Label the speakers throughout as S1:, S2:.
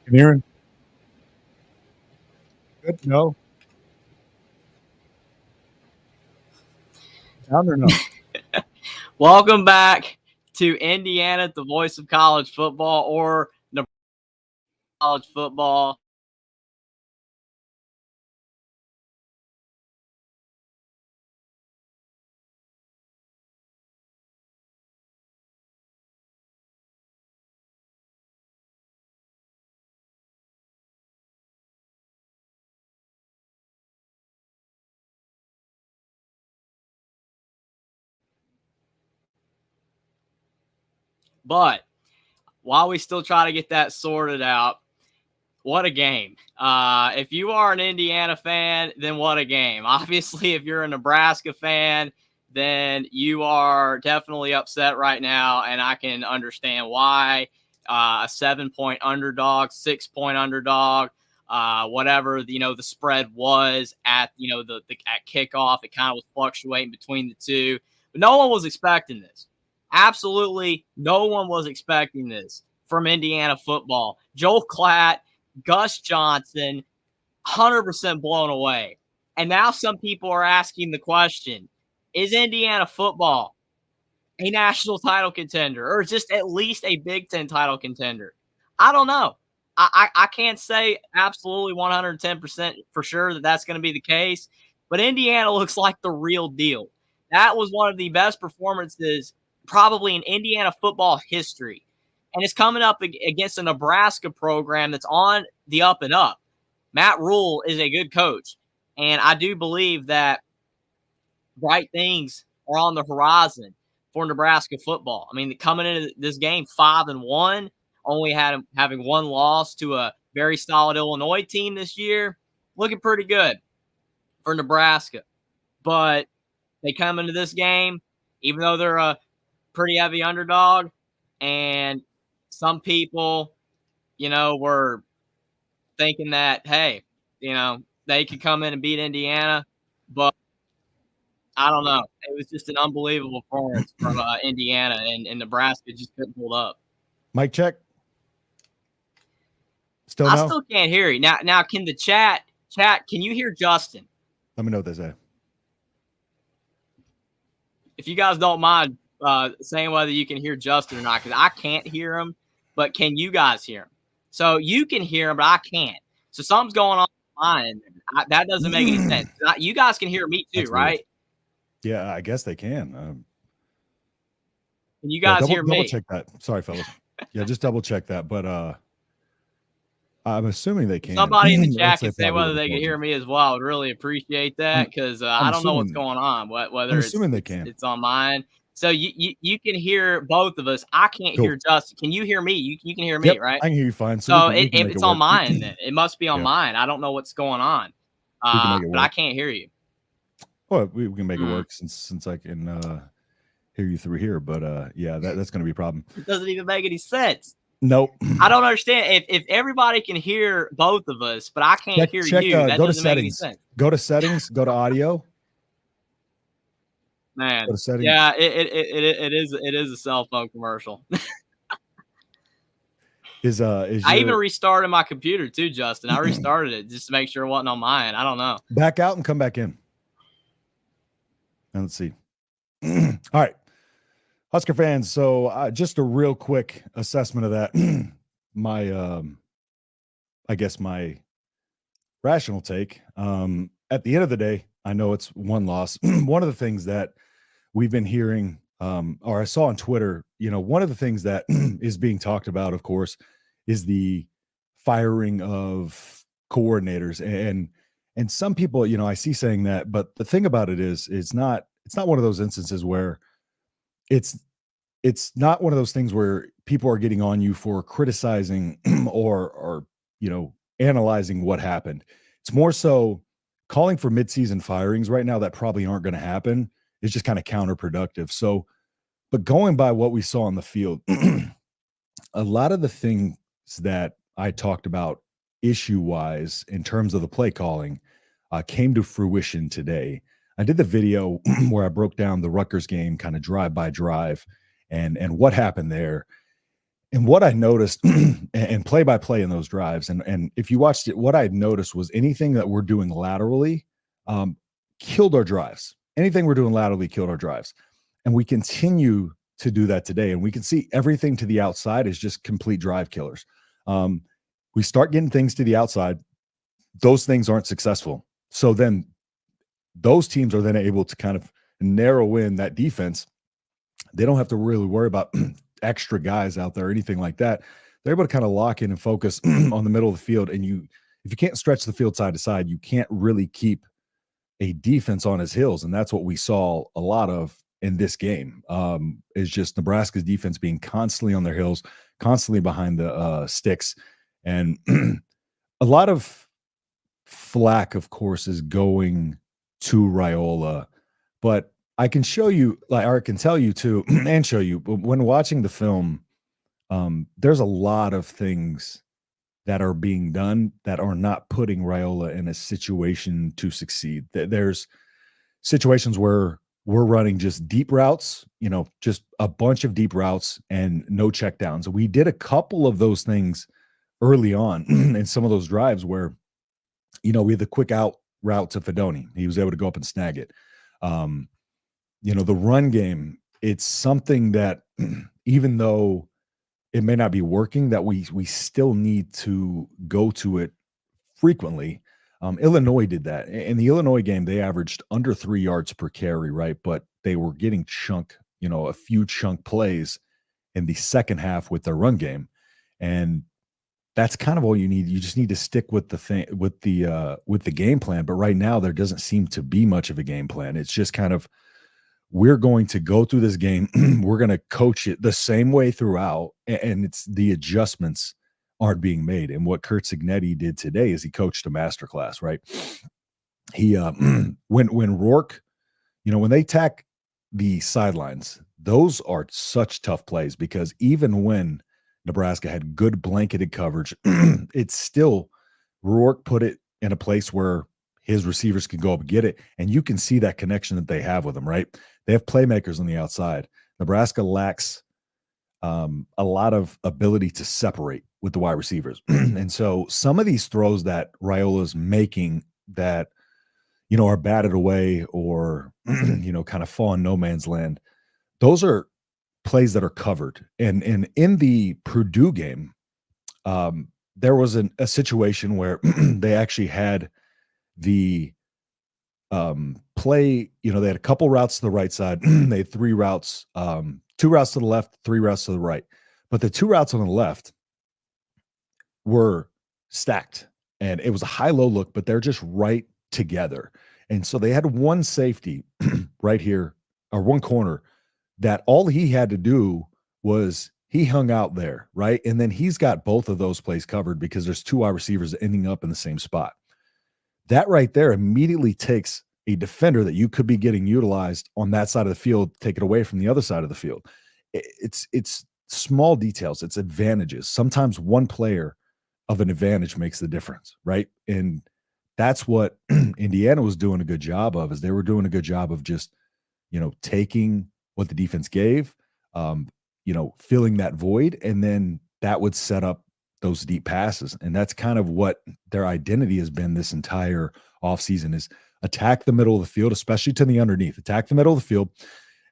S1: Can you hear him? Good? No? Down or no?
S2: Welcome back to Indiana, the voice of college football, or Nebraska college football. But while we still try to get that sorted out, what a game. If you are an Indiana fan, then what a game. Obviously, if you're a Nebraska fan, then you are definitely upset right now, and I can understand why. A 7-point underdog, 6-point underdog, whatever the spread was at at kickoff, it kind of was fluctuating between the two. But no one was expecting this. Absolutely, no one was expecting this from Indiana football. Joel Klatt, Gus Johnson, 100% blown away. And now some people are asking the question, is Indiana football a national title contender or just at least a Big Ten title contender? I don't know. I can't say absolutely 110% for sure that that's going to be the case, but Indiana looks like the real deal. That was one of the best performances probably in Indiana football history. And it's coming up against a Nebraska program that's on the up and up. Matt Rule is a good coach, and I do believe that bright things are on the horizon for Nebraska football. I mean, coming into this game 5-1, only having one loss to a very solid Illinois team this year, looking pretty good for Nebraska. But they come into this game, even though they're a pretty heavy underdog, and some people, were thinking that, hey, they could come in and beat Indiana, but I don't know. It was just an unbelievable performance from Indiana, and Nebraska just couldn't hold up.
S1: Mic check.
S2: I still can't hear you. Now, can the chat, can you hear Justin?
S1: Let me know what they say.
S2: If you guys don't mind saying whether you can hear Justin or not, because I can't hear him, but can you guys hear him? So you can hear him, but I can't. So something's going on mine. That doesn't make any sense. You guys can hear me too, right?
S1: Yeah, I guess they can.
S2: Can you guys hear me?
S1: Double check that. Sorry, fellas. Yeah, just double check that. But I'm assuming they can.
S2: Somebody in the chat can say whether they can hear me as well. I would really appreciate that because I don't know what's going on. Whether it's on mine. So you can hear both of us. I can't hear Justin. Can you hear me? You can hear me, right?
S1: I can hear you fine.
S2: So if it's on mine, then it must be on mine. I don't know what's going on. But I can't hear you.
S1: Well, we can make it work since I can hear you through here. But yeah, that's going to be a problem.
S2: It doesn't even make any sense.
S1: Nope.
S2: I don't understand. If everybody can hear both of us, but I can't hear you, that
S1: go
S2: doesn't
S1: to
S2: make any
S1: settings.
S2: sense.
S1: Go to settings. Go to audio.
S2: Man, yeah, it is a cell phone commercial. I even restarted my computer too, Justin. I restarted it just to make sure it wasn't on mine. I don't know.
S1: Back out and come back in. And let's see. All right, Husker fans. So just a real quick assessment of that. I guess my rational take. At the end of the day, I know it's one loss. One of the things that we've been hearing, or I saw on Twitter, one of the things that is being talked about, of course, is the firing of coordinators. And some people, I see saying that, but the thing about it is, it's not one of those instances where it's not one of those things where people are getting on you for criticizing or analyzing what happened. It's more so calling for midseason firings right now that probably aren't going to happen. It's just kind of counterproductive. So, but going by what we saw on the field, a lot of the things that I talked about issue-wise in terms of the play calling came to fruition today. I did the video where I broke down the Rutgers game, kind of drive by drive, and what happened there. And what I noticed and play by play in those drives, and if you watched it, what I noticed was anything that we're doing laterally um, killed our drives. Anything we're doing laterally killed our drives. And we continue to do that today. And we can see everything to the outside is just complete drive killers. Um, we start getting things to the outside, those things aren't successful. So then those teams are then able to kind of narrow in that defense. They don't have to really worry about extra guys out there or anything like that. They're able to kind of lock in and focus on the middle of the field. And if you can't stretch the field side to side, you can't really keep a defense on his heels. And that's what we saw a lot of in this game, is just Nebraska's defense being constantly on their heels, constantly behind the sticks. And a lot of flack, of course, is going to Raiola, but I can show you, like, or I can tell you too, and show you, but when watching the film, there's a lot of things that are being done that are not putting Raiola in a situation to succeed. There's situations where we're running just deep routes, just a bunch of deep routes and no checkdowns. We did a couple of those things early on in some of those drives where, we had the quick out route to Fedoni. He was able to go up and snag it. The run game, it's something that even though it may not be working, that we still need to go to it frequently. Illinois did that. In the Illinois game, they averaged under 3 yards per carry, right? But they were getting a few chunk plays in the second half with their run game. And that's kind of all you need. You just need to stick with the game plan. But right now, there doesn't seem to be much of a game plan. It's just kind of, we're going to go through this game. We're going to coach it the same way throughout. And it's the adjustments aren't being made. And what Kurt Signetti did today is he coached a masterclass, right? He, when Rourke, when they attack the sidelines, those are such tough plays because even when Nebraska had good blanketed coverage, it's still, Rourke put it in a place where his receivers can go up and get it. And you can see that connection that they have with them, right? They have playmakers on the outside. Nebraska lacks a lot of ability to separate with the wide receivers. And so some of these throws that Raiola's making that, are batted away or, kind of fall in no man's land, those are plays that are covered. And in the Purdue game, there was a situation where they actually had the play, they had a couple routes to the right side. They had 3 routes, 2 routes to the left, 3 routes to the right. But the 2 routes on the left were stacked and it was a high-low look, but they're just right together. And so they had one safety right here, or one corner, that all he had to do was he hung out there, right? And then he's got both of those plays covered because there's 2 wide receivers ending up in the same spot. That right there immediately takes a defender that you could be getting utilized on that side of the field, take it away from the other side of the field. It's small details. It's advantages. Sometimes one player of an advantage makes the difference, right? And that's what Indiana was doing a good job of, is they were doing a good job of just, taking what the defense gave, filling that void, and then that would set up those deep passes. And that's kind of what their identity has been this entire offseason, is attack the middle of the field, especially to the underneath, attack the middle of the field.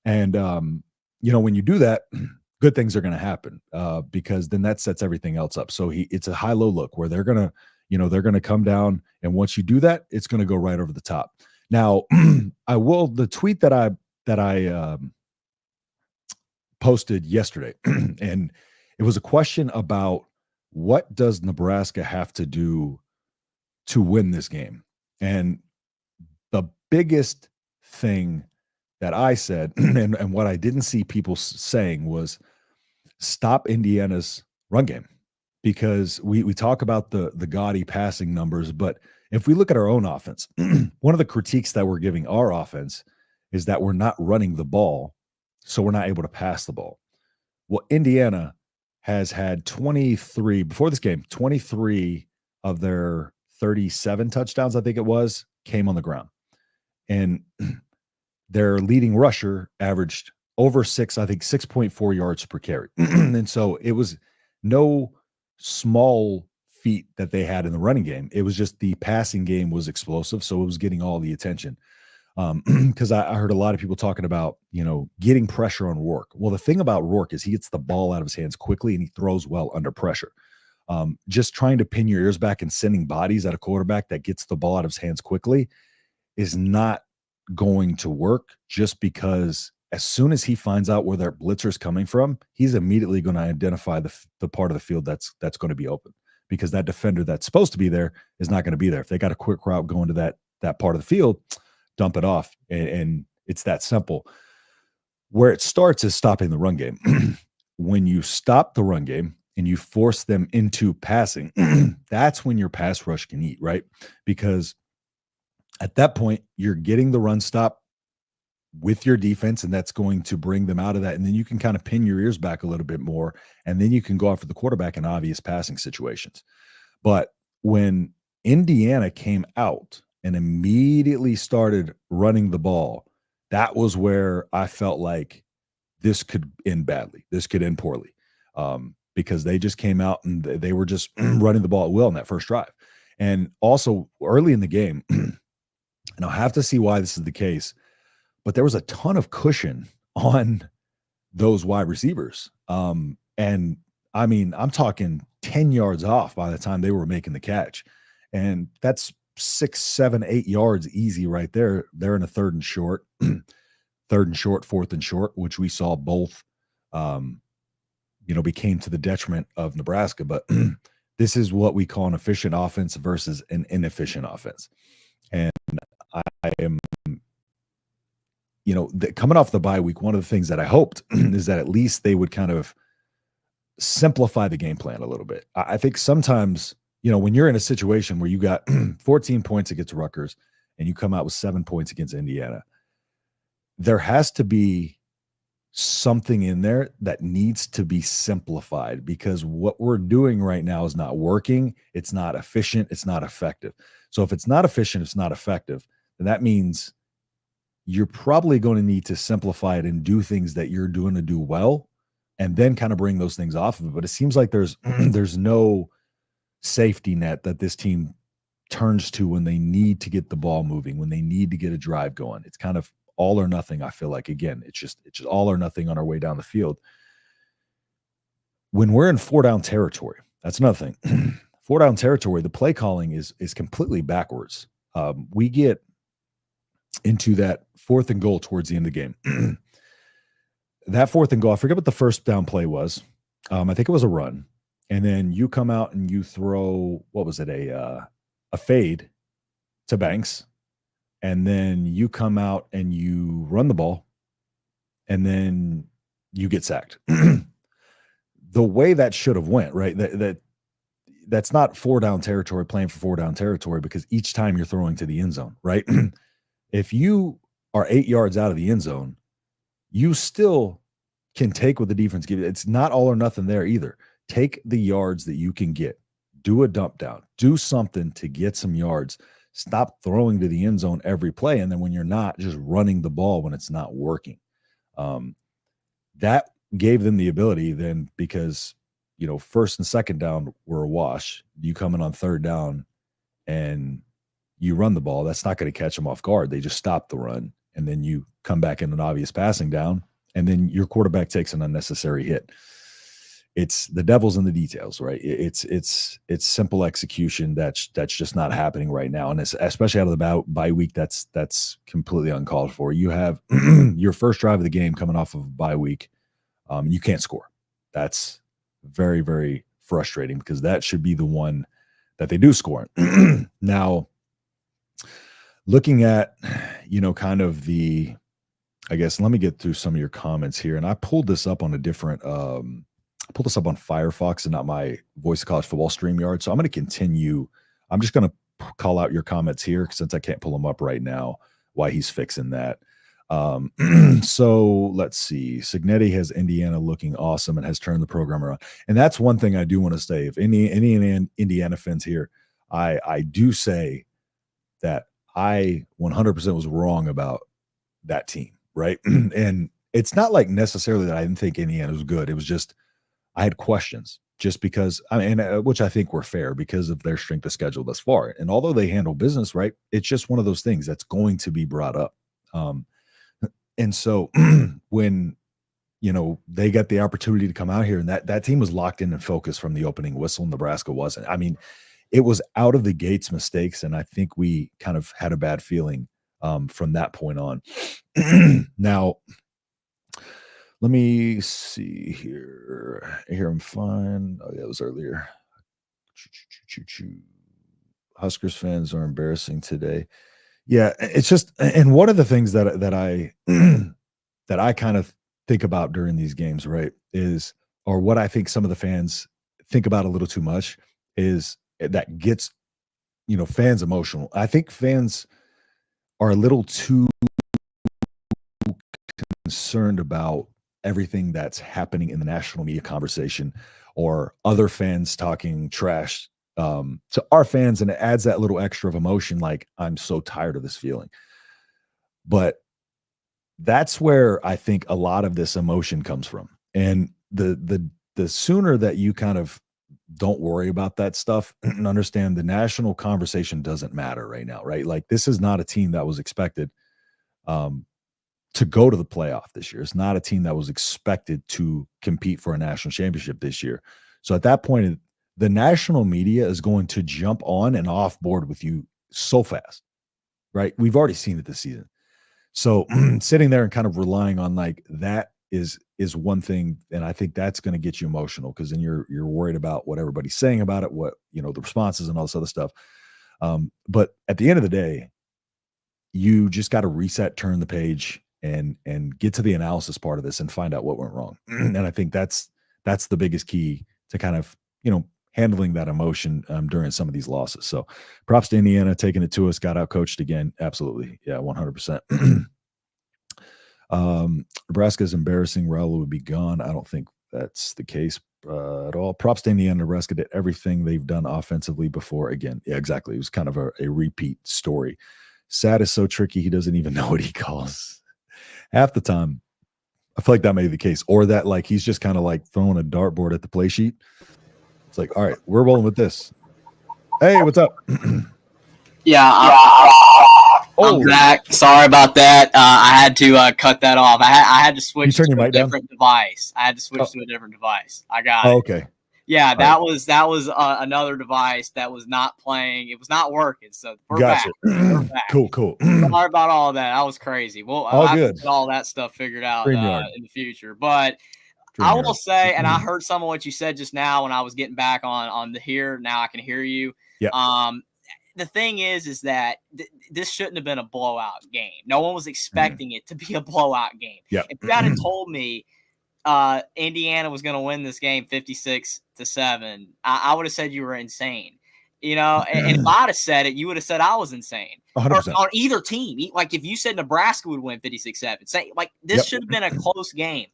S1: And, when you do that, good things are going to happen because then that sets everything else up. So it's a high-low look where they're going to come down. And once you do that, it's going to go right over the top. Now, the tweet that I posted yesterday, and it was a question about what does Nebraska have to do to win this game? And the biggest thing that I said, and what I didn't see people saying, was stop Indiana's run game. Because we talk about the gaudy passing numbers, but if we look at our own offense, one of the critiques that we're giving our offense is that we're not running the ball, so we're not able to pass the ball. Well, Indiana has had 23 before this game, 23 of their 37 touchdowns, I think it was, came on the ground. And their leading rusher averaged over 6.4 yards per carry. And so it was no small feat that they had in the running game. It was just the passing game was explosive, so it was getting all the attention. Because I heard a lot of people talking about, getting pressure on Rourke. Well, the thing about Rourke is he gets the ball out of his hands quickly and he throws well under pressure. Just trying to pin your ears back and sending bodies at a quarterback that gets the ball out of his hands quickly is not going to work, just because as soon as he finds out where their blitzer is coming from, he's immediately going to identify the part of the field that's going to be open, because that defender that's supposed to be there is not going to be there. If they got a quick route going to that part of the field, dump it off. And it's that simple. Where it starts is stopping the run game. When you stop the run game and you force them into passing, that's when your pass rush can eat, right? Because at that point, you're getting the run stop with your defense, and that's going to bring them out of that. And then you can kind of pin your ears back a little bit more, and then you can go after the quarterback in obvious passing situations. But when Indiana came out and immediately started running the ball, that was where I felt like this could end badly. This could end poorly, because they just came out and they were just running the ball at will in that first drive. And also early in the game, and I'll have to see why this is the case, but there was a ton of cushion on those wide receivers. And I mean, I'm talking 10 yards off by the time they were making the catch. And that's 6, 7, 8 yards easy right there. They're in a third and short, fourth and short, which we saw both, became to the detriment of Nebraska. But this is what we call an efficient offense versus an inefficient offense. And I am, coming off the bye week, one of the things that I hoped is that at least they would kind of simplify the game plan a little bit. I think sometimes, when you're in a situation where you got 14 points against Rutgers and you come out with 7 points against Indiana, there has to be something in there that needs to be simplified, because what we're doing right now is not working. It's not efficient. It's not effective. So if it's not efficient, it's not effective, then that means you're probably going to need to simplify it and do things that you're doing to do well, and then kind of bring those things off of it. But it seems like there's no safety net that this team turns to when they need to get the ball moving, when they need to get a drive going. It's kind of all or nothing. I feel like, again, it's just all or nothing on our way down the field. When we're in 4-down territory, that's another thing. 4-down territory, the play calling is completely backwards. We get into that 4th and goal towards the end of the game. That 4th and goal, I forget what the first down play was. I think it was a run. And then you come out and you throw, what was it, a fade to Banks. And then you come out and you run the ball, and then you get sacked. The way that should have went, right? That's not 4-down territory, playing for 4-down territory, because each time you're throwing to the end zone, right? If you are 8 yards out of the end zone, you still can take what the defense gives you. It's not all or nothing there either. Take the yards that you can get. Do a dump down. Do something to get some yards. Stop throwing to the end zone every play. And then when you're not, just running the ball when it's not working. That gave them the ability then, because, first and second down were a wash. You come in on third down and you run the ball. That's not going to catch them off guard. They just stop the run. And then you come back in an obvious passing down, and then your quarterback takes an unnecessary hit. It's the devil's in the details, right? It's simple execution that's just not happening right now, and it's, especially out of the bye week, that's completely uncalled for. You have your first drive of the game coming off of a bye week, you can't score. That's very, very frustrating, because that should be the one that they do score. Now, looking at kind of the, I guess, let me get through some of your comments here, and I pulled this up on a different. I pulled this up on Firefox and not my Voice of College Football StreamYard. So I'm going to continue. I'm just going to call out your comments here, since I can't pull them up right now, why he's fixing that. So let's see. Signetti has Indiana looking awesome and has turned the program around. And that's one thing I do want to say. If any Indiana fans here, I do say that I 100% was wrong about that team, right? And it's not like necessarily that I didn't think Indiana was good. It was just I had questions just because I mean, which I think were fair because of their strength of schedule thus far. And although they handle business right, it's just one of those things that's going to be brought up. And so when they got the opportunity to come out here and that team was locked in and focused from the opening whistle. Nebraska wasn't. I mean, it was out of the gates mistakes, and I think we kind of had a bad feeling from that point on. Now, let me see here. Here I'm fine. Oh, yeah, it was earlier. Huskers fans are embarrassing today. Yeah, it's just, and one of the things that I that I kind of think about during these games, right, is, or what I think some of the fans think about a little too much is that gets fans emotional. I think fans are a little too concerned about everything that's happening in the national media conversation or other fans talking trash to our fans, and it adds that little extra of emotion, like, I'm so tired of this feeling. But that's where I think a lot of this emotion comes from. And the sooner that you kind of don't worry about that stuff and understand the national conversation doesn't matter right now, right? Like, this is not a team that was expected to go to the playoff this year. It's not a team that was expected to compete for a national championship this year. So at that point, the national media is going to jump on and off board with you so fast, right? We've already seen it this season. So sitting there and kind of relying on like that is one thing, and I think that's going to get you emotional because then you're worried about what everybody's saying about it, what the responses and all this other stuff. But at the end of the day, you just got to reset, turn the page, and get to the analysis part of this and find out what went wrong. And I think that's the biggest key to kind of handling that emotion during some of these losses. So props to Indiana taking it to us, got out coached again. Absolutely. Yeah, 100%. Nebraska's embarrassing. Raul would be gone. I don't think that's the case at all. Props to Indiana. Nebraska did everything they've done offensively before. Again, yeah, exactly. It was kind of a repeat story. Sad is so tricky. He doesn't even know what he calls. Half the time, I feel like that may be the case. Or that like he's just kind of like throwing a dartboard at the play sheet. It's like, all right, we're rolling with this. Hey, what's up?
S2: Yeah, I'm back. Sorry about that. I had to cut that off. I had to switch to a different device. I had to switch to a different device. I got it.
S1: Okay.
S2: Yeah, that was another device that was not playing. It was not working. So we're back. We're back.
S1: Cool.
S2: Sorry about all that. That was crazy. Well, I'll have to get all that stuff figured out in the future. But I will say, and I heard some of what you said just now when I was getting back on the here. Now I can hear you.
S1: Yeah.
S2: The thing is that this shouldn't have been a blowout game. No one was expecting it to be a blowout game.
S1: Yep.
S2: If you had told me Indiana was going to win this game 56-7, I would have said you were insane. And if I'd have said it, you would have said I was insane.
S1: 100%.
S2: On either team. Like if you said Nebraska would win 56-7, say like this should have been a close game.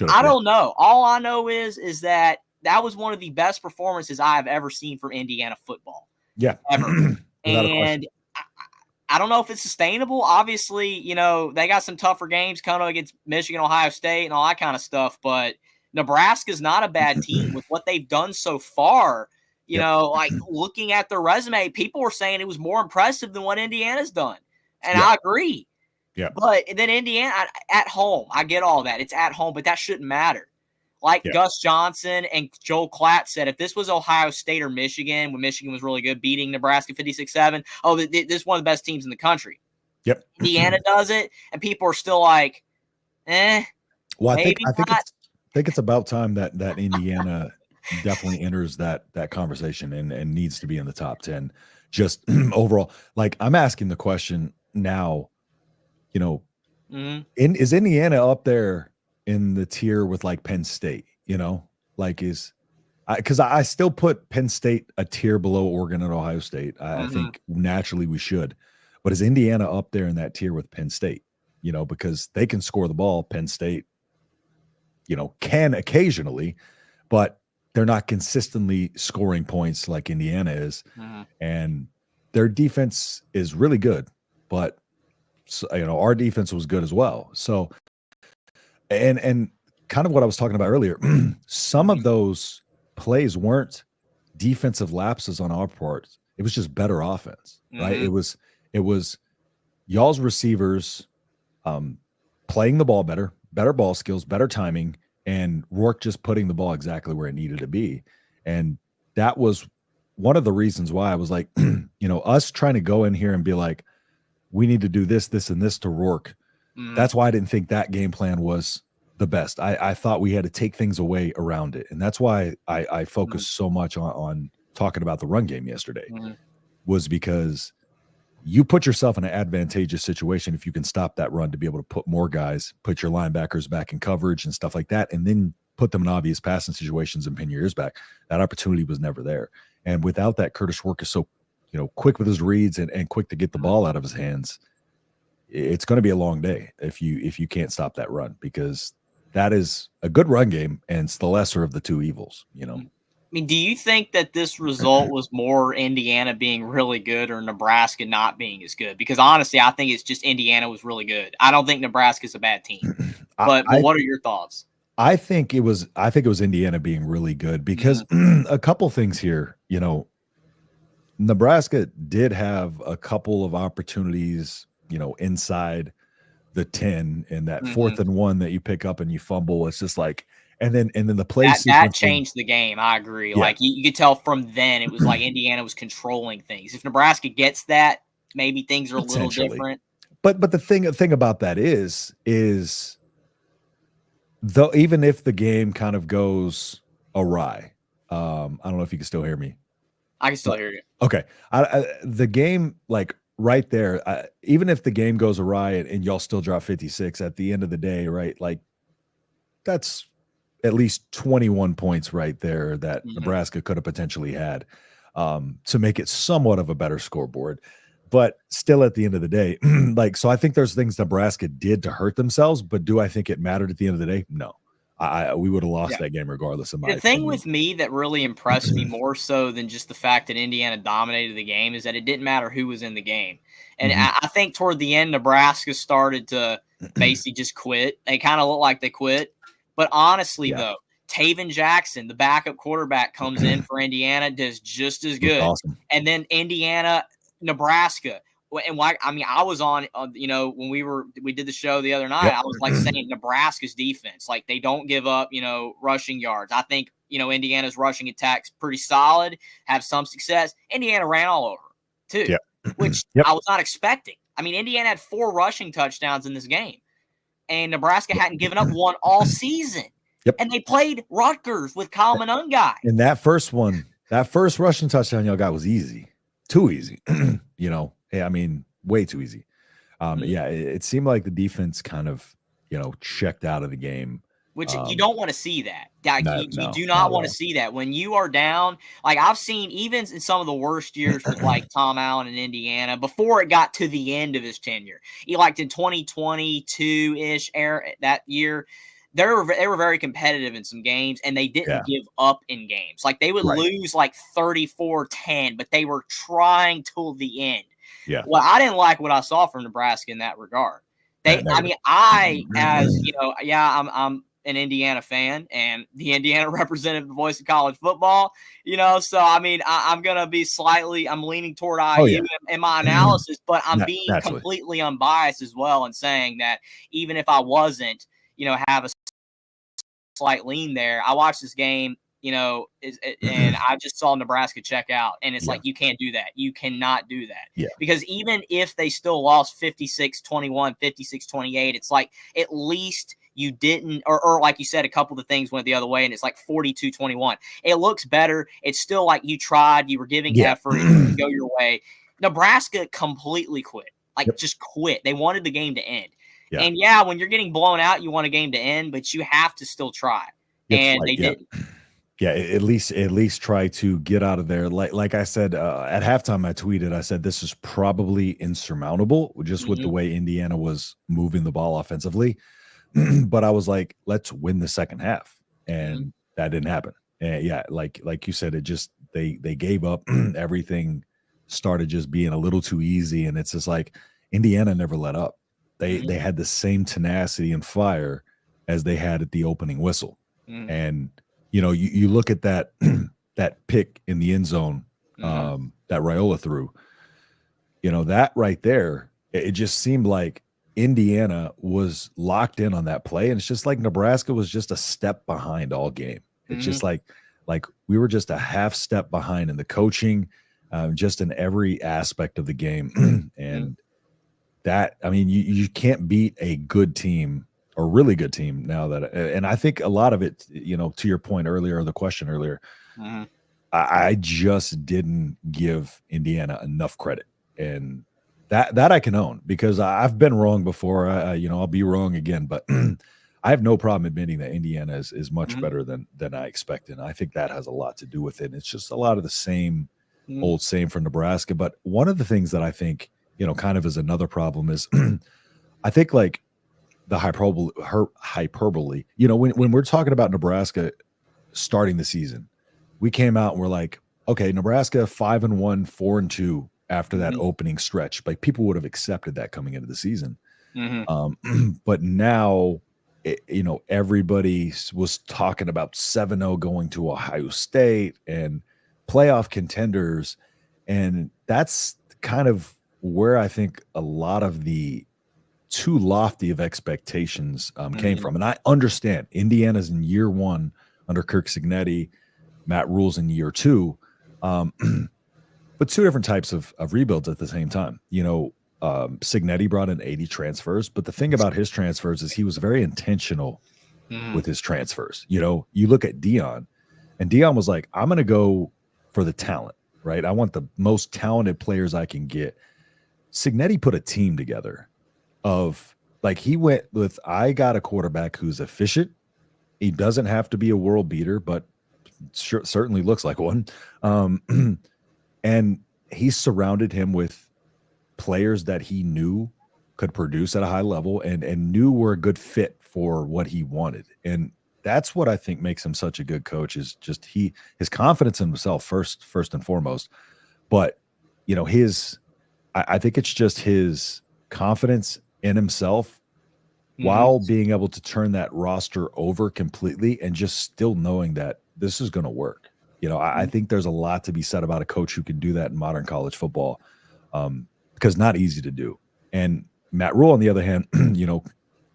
S2: I don't know. All I know is that was one of the best performances I have ever seen from Indiana football.
S1: Yeah.
S2: Ever. And I don't know if it's sustainable. Obviously, they got some tougher games coming up against Michigan, Ohio State, and all that kind of stuff. But Nebraska's not a bad team with what they've done so far. Like looking at their resume, people were saying it was more impressive than what Indiana's done. And I agree.
S1: Yeah.
S2: But then Indiana at home, I get all that. It's at home, but that shouldn't matter. Like Gus Johnson and Joel Klatt said, if this was Ohio State or Michigan, when Michigan was really good, beating Nebraska 56-7, this is one of the best teams in the country.
S1: Yep.
S2: Indiana does it, and people are still like,
S1: Well, I think it's about time that Indiana definitely enters that conversation and needs to be in the top 10. Just overall, like I'm asking the question now, is Indiana up there in the tier with like Penn State, because I still put Penn State a tier below Oregon and Ohio State. I think naturally we should, but is Indiana up there in that tier with Penn State, because they can score the ball. Penn State, can occasionally, but they're not consistently scoring points like Indiana is. And their defense is really good, but our defense was good as well. So And kind of what I was talking about earlier, some of those plays weren't defensive lapses on our part. It was just better offense, right? It was y'all's receivers playing the ball better ball skills, better timing, and Rourke just putting the ball exactly where it needed to be. And that was one of the reasons why I was like, us trying to go in here and be like, we need to do this, this, and this to Rourke. That's why I didn't think that game plan was the best. I thought we had to take things away around it. And that's why I focused so much on talking about the run game yesterday, was because you put yourself in an advantageous situation if you can stop that run to be able to put more guys, put your linebackers back in coverage and stuff like that, and then put them in obvious passing situations and pin your ears back. That opportunity was never there. And without that, Curtis Rourke is so, quick with his reads and quick to get the ball out of his hands. It's going to be a long day if you can't stop that run, because that is a good run game and it's the lesser of the two evils,
S2: I mean, do you think that this result was more Indiana being really good or Nebraska not being as good? Because honestly, I think it's just Indiana was really good. I don't think Nebraska's a bad team. But what are your thoughts?
S1: I think it was Indiana being really good, because a couple things here, Nebraska did have a couple of opportunities, inside the 10, and that 4th and 1 that you pick up and you fumble. It's just like, and then the play
S2: that changed the game. I agree.
S1: Yeah.
S2: Like you could tell from then it was like Indiana was controlling things. If Nebraska gets that, maybe things are a little different.
S1: But the thing about that is though, even if the game kind of goes awry, I don't know if you can still hear me.
S2: I can still hear you.
S1: Okay. The game, like right there, even if the game goes awry and y'all still drop 56 at the end of the day, right? Like that's at least 21 points right there that Nebraska could have potentially had to make it somewhat of a better scoreboard. But still, at the end of the day, so I think there's things Nebraska did to hurt themselves, but do I think it mattered at the end of the day? No. We would have lost that game regardless of my
S2: opinion. Thing with me that really impressed me more so than just the fact that Indiana dominated the game is that it didn't matter who was in the game. And I think toward the end, Nebraska started to basically just quit. They kind of looked like they quit. But honestly, though, Taven Jackson, the backup quarterback, comes in for Indiana, does just as good.
S1: Awesome.
S2: And then Indiana, Nebraska. And I was on, when we did the show the other night, I was like saying Nebraska's defense, like they don't give up, rushing yards. I think, Indiana's rushing attack's pretty solid, have some success. Indiana ran all over too, which I was not expecting. I mean, Indiana had 4 rushing touchdowns in this game, and Nebraska hadn't given up one all season. And they played Rutgers with Kyle Monungai.
S1: And that first rushing touchdown y'all got was easy, too easy, Hey, I mean, way too easy. It seemed like the defense kind of, checked out of the game.
S2: Which you don't want to see that. You do not want to see that. When you are down, like I've seen even in some of the worst years with like Tom Allen in Indiana, before it got to the end of his tenure, he like in 2022-ish era that year, they were very competitive in some games, and they didn't give up in games. Like they would lose like 34-10, but they were trying till the end.
S1: Yeah.
S2: Well, I didn't like what I saw from Nebraska in that regard. I'm an Indiana fan, and the Indiana representative, the voice of college football, so I mean, I'm going to be I'm leaning toward IU in my analysis, but I'm being completely unbiased as well and saying that even if I wasn't, have a slight lean there, I watched this game, and I just saw Nebraska check out, and it's like, you can't do that. You cannot do that. Because even if they still lost 56-21, 56-28, it's like, at least you didn't, or like you said, a couple of the things went the other way, and it's like 42-21. It looks better. It's still like you tried, you were giving effort, it didn't go your way. Nebraska completely quit. Just quit. They wanted the game to end. And when you're getting blown out, you want a game to end, but you have to still try. And they didn't.
S1: Yeah, at least try to get out of there. Like I said at halftime, I tweeted, I said this is probably insurmountable just with the way Indiana was moving the ball offensively. But I was like, let's win the second half, and that didn't happen. And like you said, it just they gave up. Everything started just being a little too easy, and it's just like Indiana never let up. They had the same tenacity and fire as they had at the opening whistle.
S2: Mm-hmm.
S1: And, you look at that, that pick in the end zone, that Raiola threw, that right there, it just seemed like Indiana was locked in on that play. And it's just like Nebraska was just a step behind all game. It's just like we were just a half step behind in the coaching, just in every aspect of the game. And that, I mean, you can't beat a good team or really good team now that, and I think a lot of it, to your point earlier, or the question earlier, I just didn't give Indiana enough credit. And that I can own, because I've been wrong before. I'll be wrong again, but I have no problem admitting that Indiana is much better than I expected. And I think that has a lot to do with it. It's just a lot of the same old same for Nebraska. But one of the things that I think, kind of is another problem is I think like the hyperbole, when we're talking about Nebraska starting the season, we came out and we're like, okay, Nebraska 5-1, 4-2 after that opening stretch. Like, people would have accepted that coming into the season. But now, everybody was talking about 7-0 going to Ohio State and playoff contenders. And that's kind of where I think a lot of the too lofty of expectations came from. And I understand Indiana's in year one under Kirk Cignetti, Matt Rule's in year two, but two different types of rebuilds at the same time. Cignetti brought in 80 transfers, but the thing about his transfers is he was very intentional with his transfers. You look at Dion, and Dion was like, I'm going to go for the talent, right? I want the most talented players I can get. Cignetti put a team together of, like, he went with, I got a quarterback who's efficient. He doesn't have to be a world beater, but certainly looks like one. And he surrounded him with players that he knew could produce at a high level and knew were a good fit for what he wanted. And that's what I think makes him such a good coach, is just his confidence in himself first and foremost. But, I think it's just his confidence in himself while being able to turn that roster over completely and just still knowing that this is going to work. I think there's a lot to be said about a coach who can do that in modern college football, because not easy to do. And Matt Rule, on the other hand, a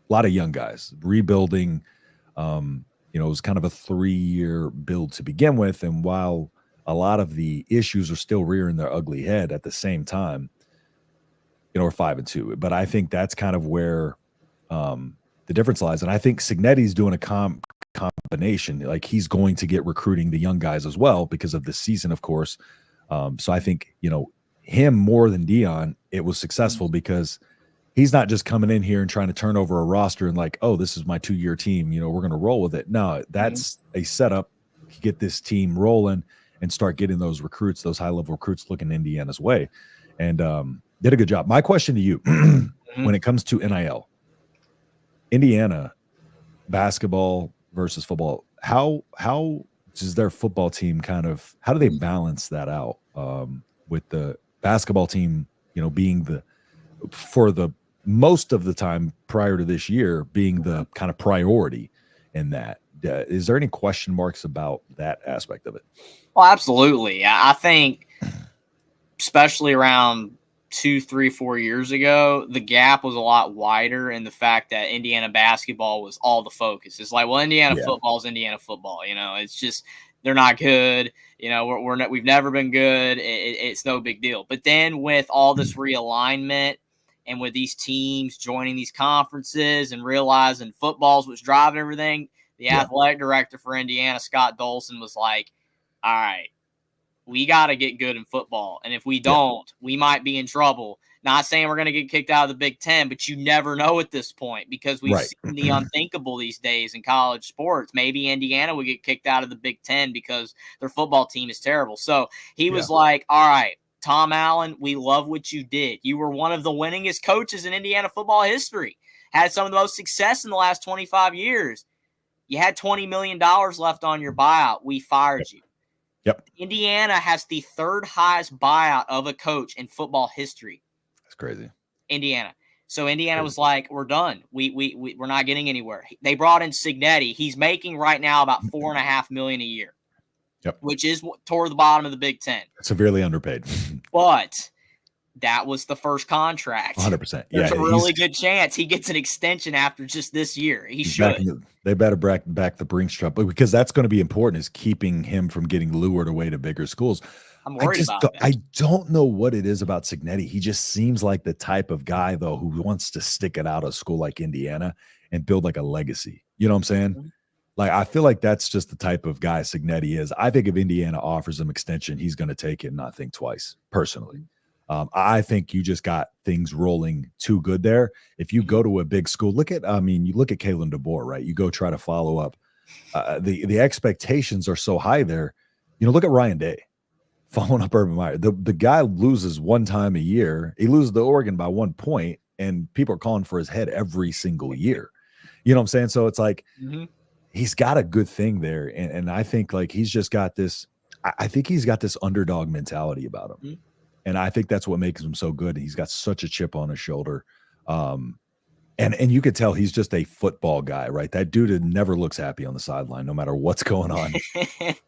S1: lot of young guys rebuilding. It was kind of a 3-year build to begin with. And while a lot of the issues are still rearing their ugly head at the same time, we're 5-2. But I think that's kind of where the difference lies. And I think Cignetti's doing a combination. Like, he's going to get recruiting the young guys as well because of this season, of course. So I think, him more than Dion, it was successful because he's not just coming in here and trying to turn over a roster and like, oh, this is my 2-year team, we're going to roll with it. No, that's a setup to get this team rolling and start getting those recruits, those high-level recruits, looking Indiana's way. And did a good job. My question to you, when it comes to NIL, Indiana basketball versus football, how does their football team how do they balance that out with the basketball team, being for the most of the time prior to this year being the kind of priority in that? Is there any question marks about that aspect of it?
S2: Well, absolutely. I think, especially around 2, 3, 4 years ago, the gap was a lot wider in the fact that Indiana basketball was all the focus. It's like, well, Indiana football is Indiana football. It's just, they're not good. We've never been good. It's no big deal. But then with all this realignment and with these teams joining these conferences and realizing football's what's driving everything, the athletic director for Indiana, Scott Dolson, was like, all right, we got to get good in football. And if we don't, we might be in trouble. Not saying we're going to get kicked out of the Big Ten, but you never know at this point, because we've seen the unthinkable these days in college sports. Maybe Indiana would get kicked out of the Big Ten because their football team is terrible. So he was like, all right, Tom Allen, we love what you did. You were one of the winningest coaches in Indiana football history. Had some of the most success in the last 25 years. You had $20 million left on your buyout. We fired you.
S1: Yep.
S2: Indiana has the third highest buyout of a coach in football history.
S1: That's crazy.
S2: Indiana. So Indiana was like, we're done. We're not getting anywhere. They brought in Cignetti. He's making right now about $4.5 million a year, which is toward the bottom of the Big Ten.
S1: Severely underpaid.
S2: But that was the first contract.
S1: 100%.
S2: There's a really good chance he gets an extension after just this year. He should.
S1: They better back the Brinks truck, because that's going to be important, is keeping him from getting lured away to bigger schools.
S2: I'm worried about that.
S1: I don't know what it is about Cignetti. He just seems like the type of guy, though, who wants to stick it out of a school like Indiana and build like a legacy. You know what I'm saying? Mm-hmm. Like, I feel like that's just the type of guy Cignetti is. I think if Indiana offers him extension, he's going to take it and not think twice, personally. I think you just got things rolling too good there. If you go to a big school, you look at Kalen DeBoer, right? You go try to follow up. The expectations are so high there. You know, look at Ryan Day following up Urban Meyer. The guy loses one time a year. He loses to Oregon by 1 point, and people are calling for his head every single year. You know what I'm saying? So it's like, he's got a good thing there. And I think like he's just got this, I think he's got this underdog mentality about him. Mm-hmm. And I think that's what makes him so good. He's got such a chip on his shoulder. And you could tell he's just a football guy, right? That dude never looks happy on the sideline, no matter what's going on.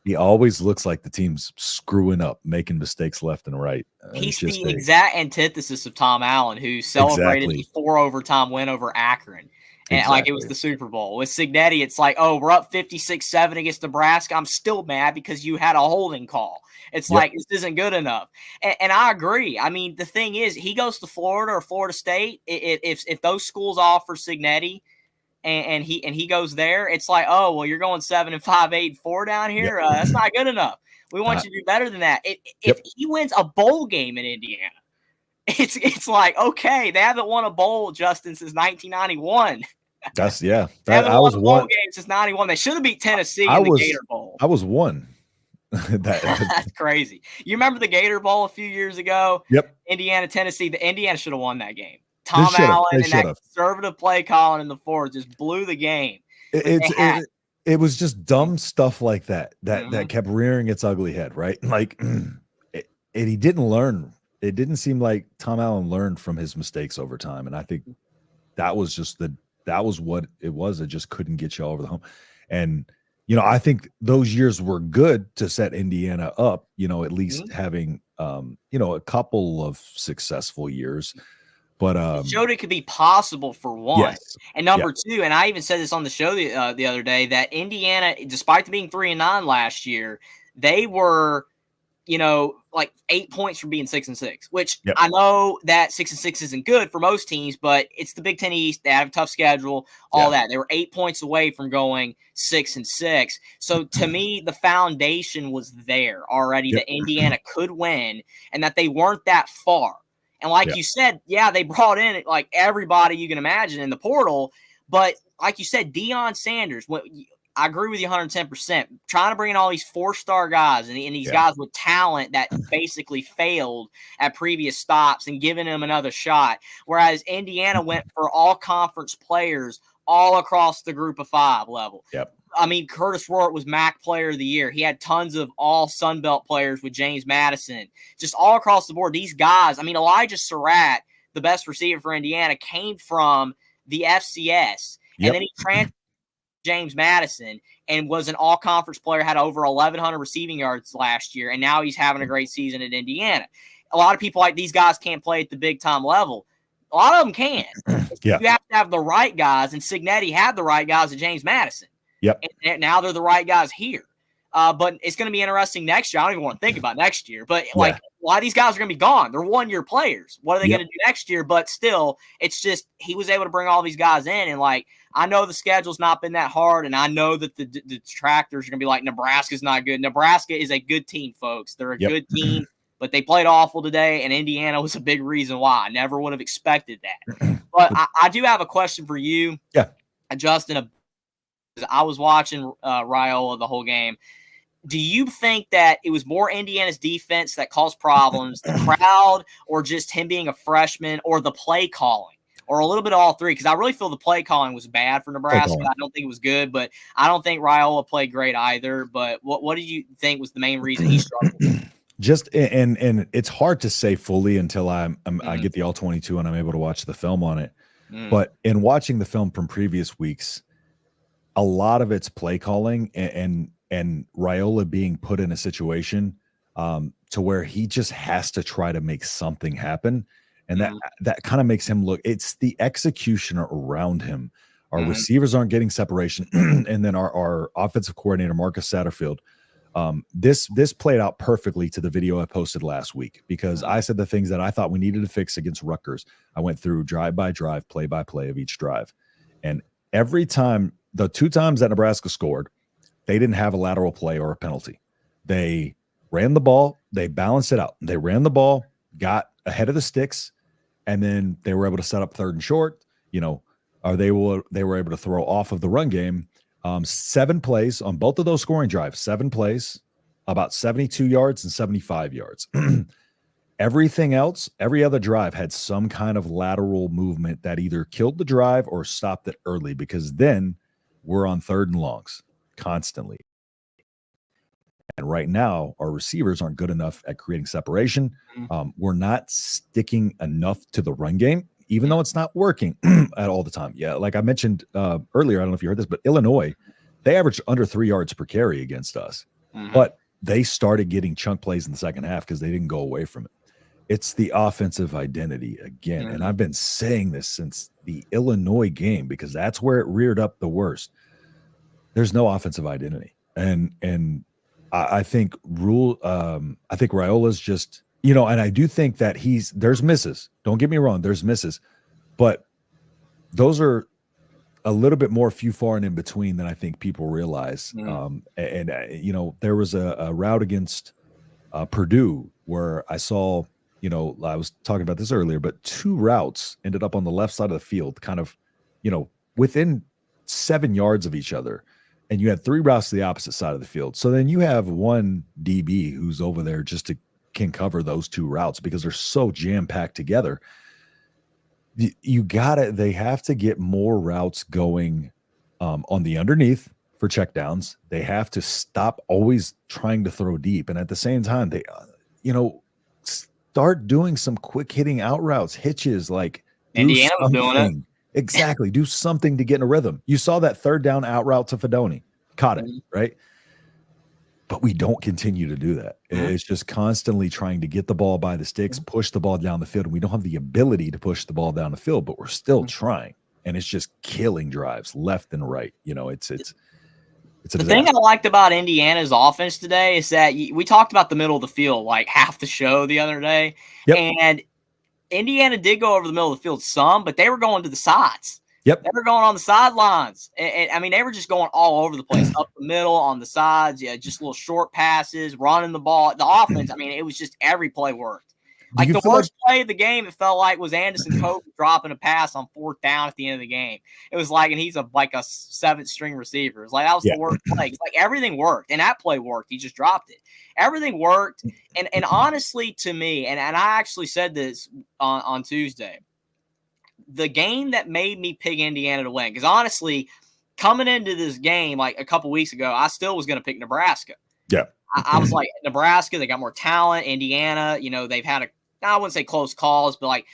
S1: He always looks like the team's screwing up, making mistakes left and right.
S2: He's the exact antithesis of Tom Allen, who celebrated the 4 overtime win over Akron. And like it was the Super Bowl. With Cignetti, it's like, oh, we're up 56-7 against Nebraska. I'm still mad because you had a holding call. It's like, this isn't good enough. And I agree. I mean, the thing is, he goes to Florida or Florida State. If those schools offer Cignetti and he goes there, it's like, oh, well, you're going 7-5, 8-4 down here. That's not good enough. We want you to do better than that. If he wins a bowl game in Indiana, it's like, okay, they haven't won a bowl, Justin, since 1991.
S1: That's
S2: they haven't won a bowl game since 91. They should have beat Tennessee in the Gator Bowl.
S1: I was one.
S2: That's crazy. You remember the Gator Bowl a few years ago?
S1: Yep.
S2: Indiana, Tennessee. The Indiana should have won that game. Tom Allen and that conservative play calling in the fourth just blew the game.
S1: It was just dumb stuff like that kept rearing its ugly head, right? Like, and he didn't learn. It didn't seem like Tom Allen learned from his mistakes over time, and I think that was what it was. It just couldn't get you over the hump. And I think those years were good to set Indiana up, at least having, a couple of successful years. But
S2: it showed it could be possible for one. Yes. And number two, and I even said this on the show the other day, that Indiana, despite being 3-9 last year, they were, like 8 points from being 6-6, which I know that 6-6 isn't good for most teams, but it's the Big Ten East. They have a tough schedule, all that. They were 8 points away from going 6-6. So to me, the foundation was there already that Indiana could win and that they weren't that far. And like you said, they brought in like everybody you can imagine in the portal. But like you said, Deion Sanders, I agree with you 110%. Trying to bring in all these 4-star guys and these guys with talent that basically failed at previous stops and giving them another shot. Whereas Indiana went for all conference players all across the group of 5 level.
S1: Yep.
S2: I mean, Curtis Rourke was MAC Player of the Year. He had tons of all Sun Belt players with James Madison. Just all across the board, these guys. I mean, Elijah Surratt, the best receiver for Indiana, came from the FCS. And then he transferred James Madison and was an all-conference player, had over 1,100 receiving yards last year, and now he's having a great season at Indiana. A lot of people like these guys can't play at the big-time level. A lot of them can. You have to have the right guys, and Cignetti had the right guys at James Madison.
S1: Yep.
S2: And now they're the right guys here. But it's going to be interesting next year. I don't even want to think about next year. But, a lot of these guys are going to be gone. They're one-year players. What are they going to do next year? But still, it's just he was able to bring all these guys in. And, I know the schedule's not been that hard, and I know that the detractors are going to be like, Nebraska's not good. Nebraska is a good team, folks. They're a good team, but they played awful today, and Indiana was a big reason why. I never would have expected that. But I do have a question for you, Justin. I was watching Raiola the whole game. Do you think that it was more Indiana's defense that caused problems, the crowd, or just him being a freshman, or the play calling? Or a little bit of all three, because I really feel the play calling was bad for Nebraska. I don't think it was good, but I don't think Raiola played great either. But what did you think was the main reason he struggled?
S1: Just and it's hard to say fully until I
S2: Mm-hmm.
S1: get the all 22 and I'm able to watch the film on it.
S2: Mm-hmm.
S1: But in watching the film from previous weeks, a lot of it's play calling and Raiola being put in a situation to where he just has to try to make something happen. And that kind of makes him look, it's the execution around him. Our receivers aren't getting separation. And then our offensive coordinator, Marcus Satterfield, this played out perfectly to the video I posted last week, because I said the things that I thought we needed to fix against Rutgers. I went through drive by drive, play by play of each drive. And every time, the 2 times that Nebraska scored, they didn't have a lateral play or a penalty. They ran the ball, they balanced it out. They ran the ball, got ahead of the sticks, and then they were able to set up 3rd and short, or they were able to throw off of the run game. 7 plays on both of those scoring drives, 7 plays, about 72 yards and 75 yards. Everything else, every other drive had some kind of lateral movement that either killed the drive or stopped it early, because then we're on 3rd and longs constantly. And right now, our receivers aren't good enough at creating separation. We're not sticking enough to the run game, even though it's not working at all the time. Yeah, like I mentioned earlier, I don't know if you heard this, but Illinois, they averaged under 3 yards per carry against us. But they started getting chunk plays in the second half because they didn't go away from it. It's the offensive identity again. And I've been saying this since the Illinois game, because that's where it reared up the worst. There's no offensive identity. And I think Raiola's just, and I do think that there's misses. Don't get me wrong, there's misses. But those are a little bit more few, far, and in between than I think people realize. There was a route against Purdue where I saw, I was talking about this earlier, but 2 routes ended up on the left side of the field, kind of, within 7 yards of each other. And you had 3 routes to the opposite side of the field. So then you have one DB who's over there just can cover those 2 routes because they're so jam-packed together. They have to get more routes going on the underneath for checkdowns. They have to stop always trying to throw deep. And at the same time, they, start doing some quick hitting out routes, hitches, like
S2: Indiana was doing it.
S1: Exactly. Do something to get in a rhythm. You saw that 3rd down out route to Fedoni. Caught it, right? But we don't continue to do that. It's just constantly trying to get the ball by the sticks, push the ball down the field. And we don't have the ability to push the ball down the field, but we're still trying. And it's just killing drives left and right. It's the
S2: thing I liked about Indiana's offense today is that we talked about the middle of the field like half the show the other day. Yep. And Indiana did go over the middle of the field some, but they were going to the sides.
S1: Yep.
S2: They were going on the sidelines. And I mean, they were just going all over the place, up the middle, on the sides, just little short passes, running the ball. The offense, I mean, it was just every play worked. Like the worst play of the game, it felt like, was Anderson Cope dropping a pass on 4th down at the end of the game. It was like, and he's a 7th string receiver. It's like, that was the worst play. It's like everything worked, and that play worked. He just dropped it. Everything worked. And honestly, to me, and I actually said this on Tuesday, the game that made me pick Indiana to win, because honestly, coming into this game like a couple weeks ago, I still was going to pick Nebraska.
S1: Yeah.
S2: I was like, Nebraska, they got more talent. Indiana, they've had I wouldn't say close calls, but like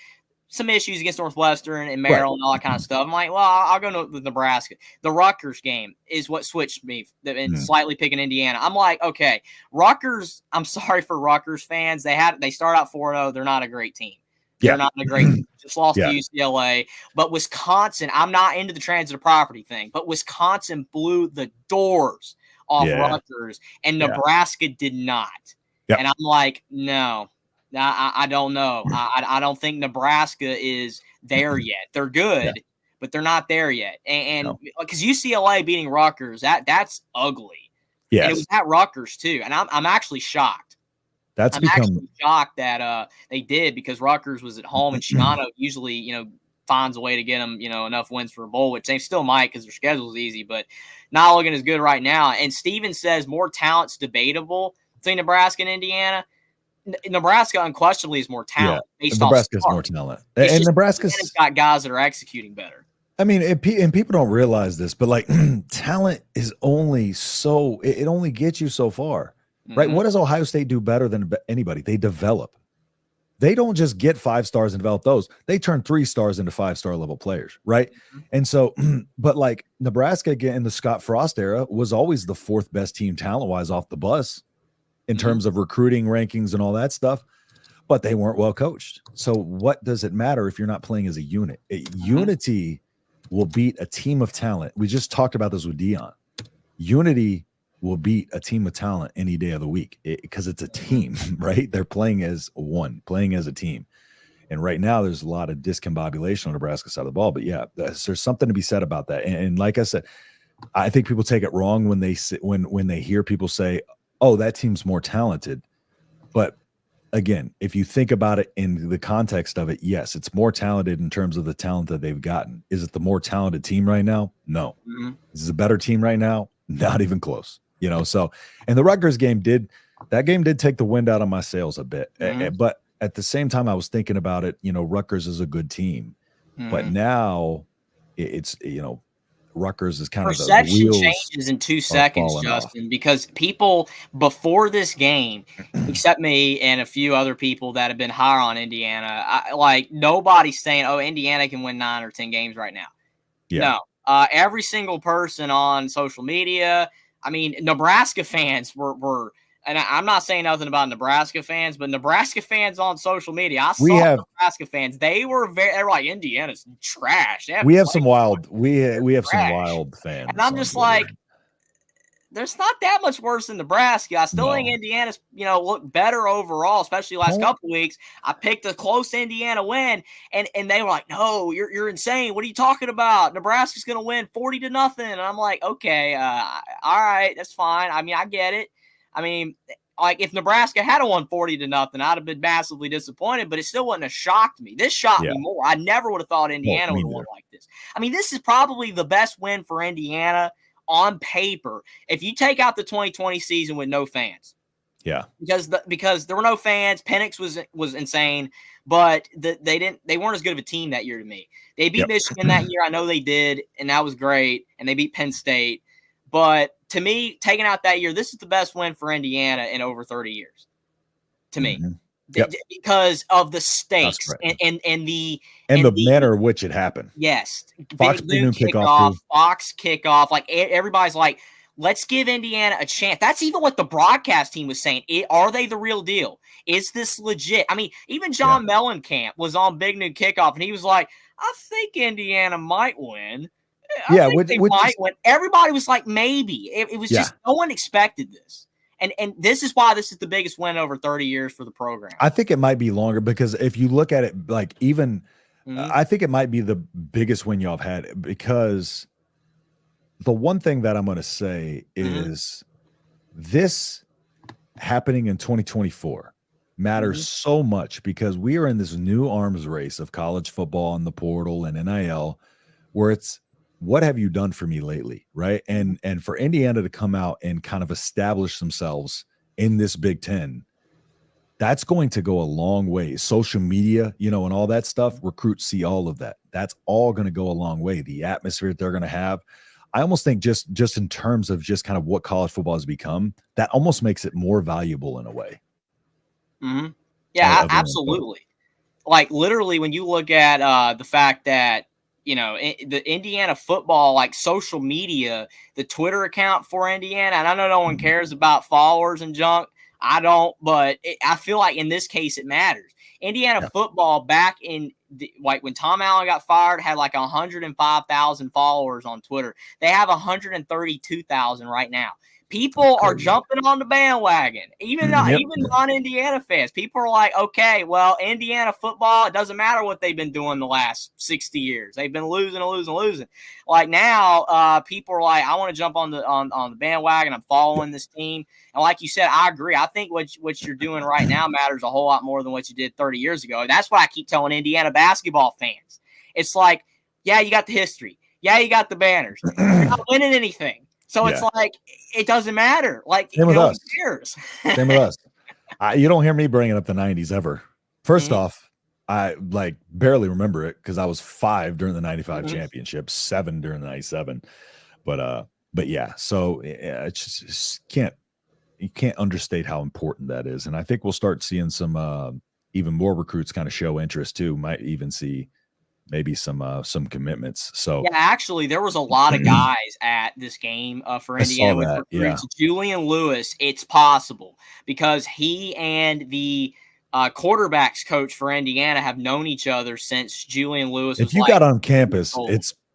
S2: some issues against Northwestern and Maryland and all that kind of stuff. I'm like, well, I'll go with Nebraska. The Rutgers game is what switched me and slightly picking Indiana. I'm like, okay, Rutgers, I'm sorry for Rutgers fans. They start out 4-0. They're not a great team. They're not a great team. Just lost to UCLA. But Wisconsin, I'm not into the transitive property thing, but Wisconsin blew the doors off Rutgers, and Nebraska did not. Yep. And I'm like, no, I don't know. I don't think Nebraska is there yet. They're good, but they're not there yet. And because UCLA beating Rutgers, that's ugly. Yeah, it was at Rutgers too, and I'm actually shocked. I'm actually shocked that they did, because Rutgers was at home, and Shiano usually finds a way to get them enough wins for a bowl, which they still might because their schedule is easy, but not looking as good right now. And Steven says more talent's debatable between Nebraska and Indiana. Nebraska unquestionably is more talent.
S1: Nebraska's more talent, and Nebraska's
S2: got guys that are executing better.
S1: I mean, and people don't realize this, but like talent is only it only gets you so far. right? What does Ohio State do better than anybody? They develop. They don't just get 5 stars and develop those. They turn 3 stars into 5-star level players, right? And so, but like Nebraska again in the Scott Frost era was always the 4th best team talent-wise off the bus in terms of recruiting rankings and all that stuff, but they weren't well coached. So what does it matter if you're not playing as a unit? Unity will beat a team of talent. We just talked about this with Dion. Unity will beat a team of talent any day of the week because it's a team, right? They're playing as one, playing as a team. And right now there's a lot of discombobulation on Nebraska's side of the ball, but yeah, there's something to be said about that. And like I said, I think people take it wrong when they when they hear people say, oh, that team's more talented. But again, if you think about it in the context of it, yes, it's more talented in terms of the talent that they've gotten. Is it the more talented team right now? No. Is it a better team right now? Not even close. You know, so, and the Rutgers game did take the wind out of my sails a bit. But at the same time, I was thinking about it, you know, Rutgers is a good team, but now it's, you know, Rutgers is kind of the wheels
S2: changes in 2 seconds, Justin, because people before this game, except me and a few other people that have been higher on Indiana, like nobody's saying, oh, Indiana can win 9 or 10 games right now. No, every single person on social media, I mean, Nebraska fans were and I'm not saying nothing about Nebraska fans, but Nebraska fans on social media, I saw Nebraska fans. They were like, Indiana's trash.
S1: We have some wild fans.
S2: And I'm just like, there's not that much worse than Nebraska. I still think Indiana's, you know, look better overall, especially last couple weeks. I picked a close Indiana win, and they were like, no, you're insane. What are you talking about? Nebraska's going to win 40-0. And I'm like, okay, all right, that's fine. I mean, I get it. I mean, like if Nebraska had won 40-0, I'd have been massively disappointed, but it still wouldn't have shocked me. This shocked me more. I never would have thought Indiana would have won like this. I mean, this is probably the best win for Indiana on paper if you take out the 2020 season with no fans.
S1: Yeah.
S2: Because there were no fans. Penix was insane, but they weren't as good of a team that year to me. They beat Michigan that year. I know they did, and that was great. And they beat Penn State. But to me, taking out that year, this is the best win for Indiana in over 30 years. To me. Because of the stakes and the
S1: manner in which it happened.
S2: Yes.
S1: Fox noon kickoff.
S2: Fox kickoff. Like everybody's like, let's give Indiana a chance. That's even what the broadcast team was saying. Are they the real deal? Is this legit? I mean, even John Mellencamp was on Big Noon Kickoff, and he was like, I think Indiana might win. I think they might win. Everybody was like, maybe. It was just no one expected this. And this is why this is the biggest win over 30 years for the program.
S1: I think it might be longer because if you look at it, like even I think it might be the biggest win y'all have had because the one thing that I'm going to say is this happening in 2024 matters so much because we are in this new arms race of college football and the portal and NIL where it's, what have you done for me lately? Right. And for Indiana to come out and kind of establish themselves in this Big Ten, that's going to go a long way. Social media, you know, and all that stuff, recruits see all of that. That's all going to go a long way. The atmosphere that they're going to have. I almost think just in terms of just kind of what college football has become, that almost makes it more valuable in a way.
S2: Yeah, absolutely. Like literally when you look at the fact that, you know, the Indiana football, like social media, the Twitter account for Indiana, and I know no one cares about followers and junk. I don't, but I feel like in this case it matters. Indiana football back in like when Tom Allen got fired had like 105,000 followers on Twitter. They have 132,000 right now. People are jumping on the bandwagon, even non-Indiana fans. People are like, okay, well, Indiana football, it doesn't matter what they've been doing the last 60 years. They've been losing. Like now, people are like, I want to jump on the bandwagon. I'm following this team. And like you said, I agree. I think what you're doing right now matters a whole lot more than what you did 30 years ago. That's what I keep telling Indiana basketball fans. It's like, yeah, you got the history. Yeah, you got the banners. You're not winning anything. So it's like, it doesn't matter. Like,
S1: Same with us.
S2: Cares?
S1: Same with us. You don't hear me bringing up the 90s ever. First off, I like barely remember it because I was 5 during the 95 championship, 7 during the 97. But yeah, so it's just can't, can't understate how important that is. And I think we'll start seeing some even more recruits kind of show interest too. Might even see maybe some commitments. So
S2: yeah, actually, there was a lot of guys at this game for Indiana with recruits. Yeah. Julian Lewis, it's possible because he and the quarterbacks coach for Indiana have known each other since Julian Lewis was.
S1: If you got on campus,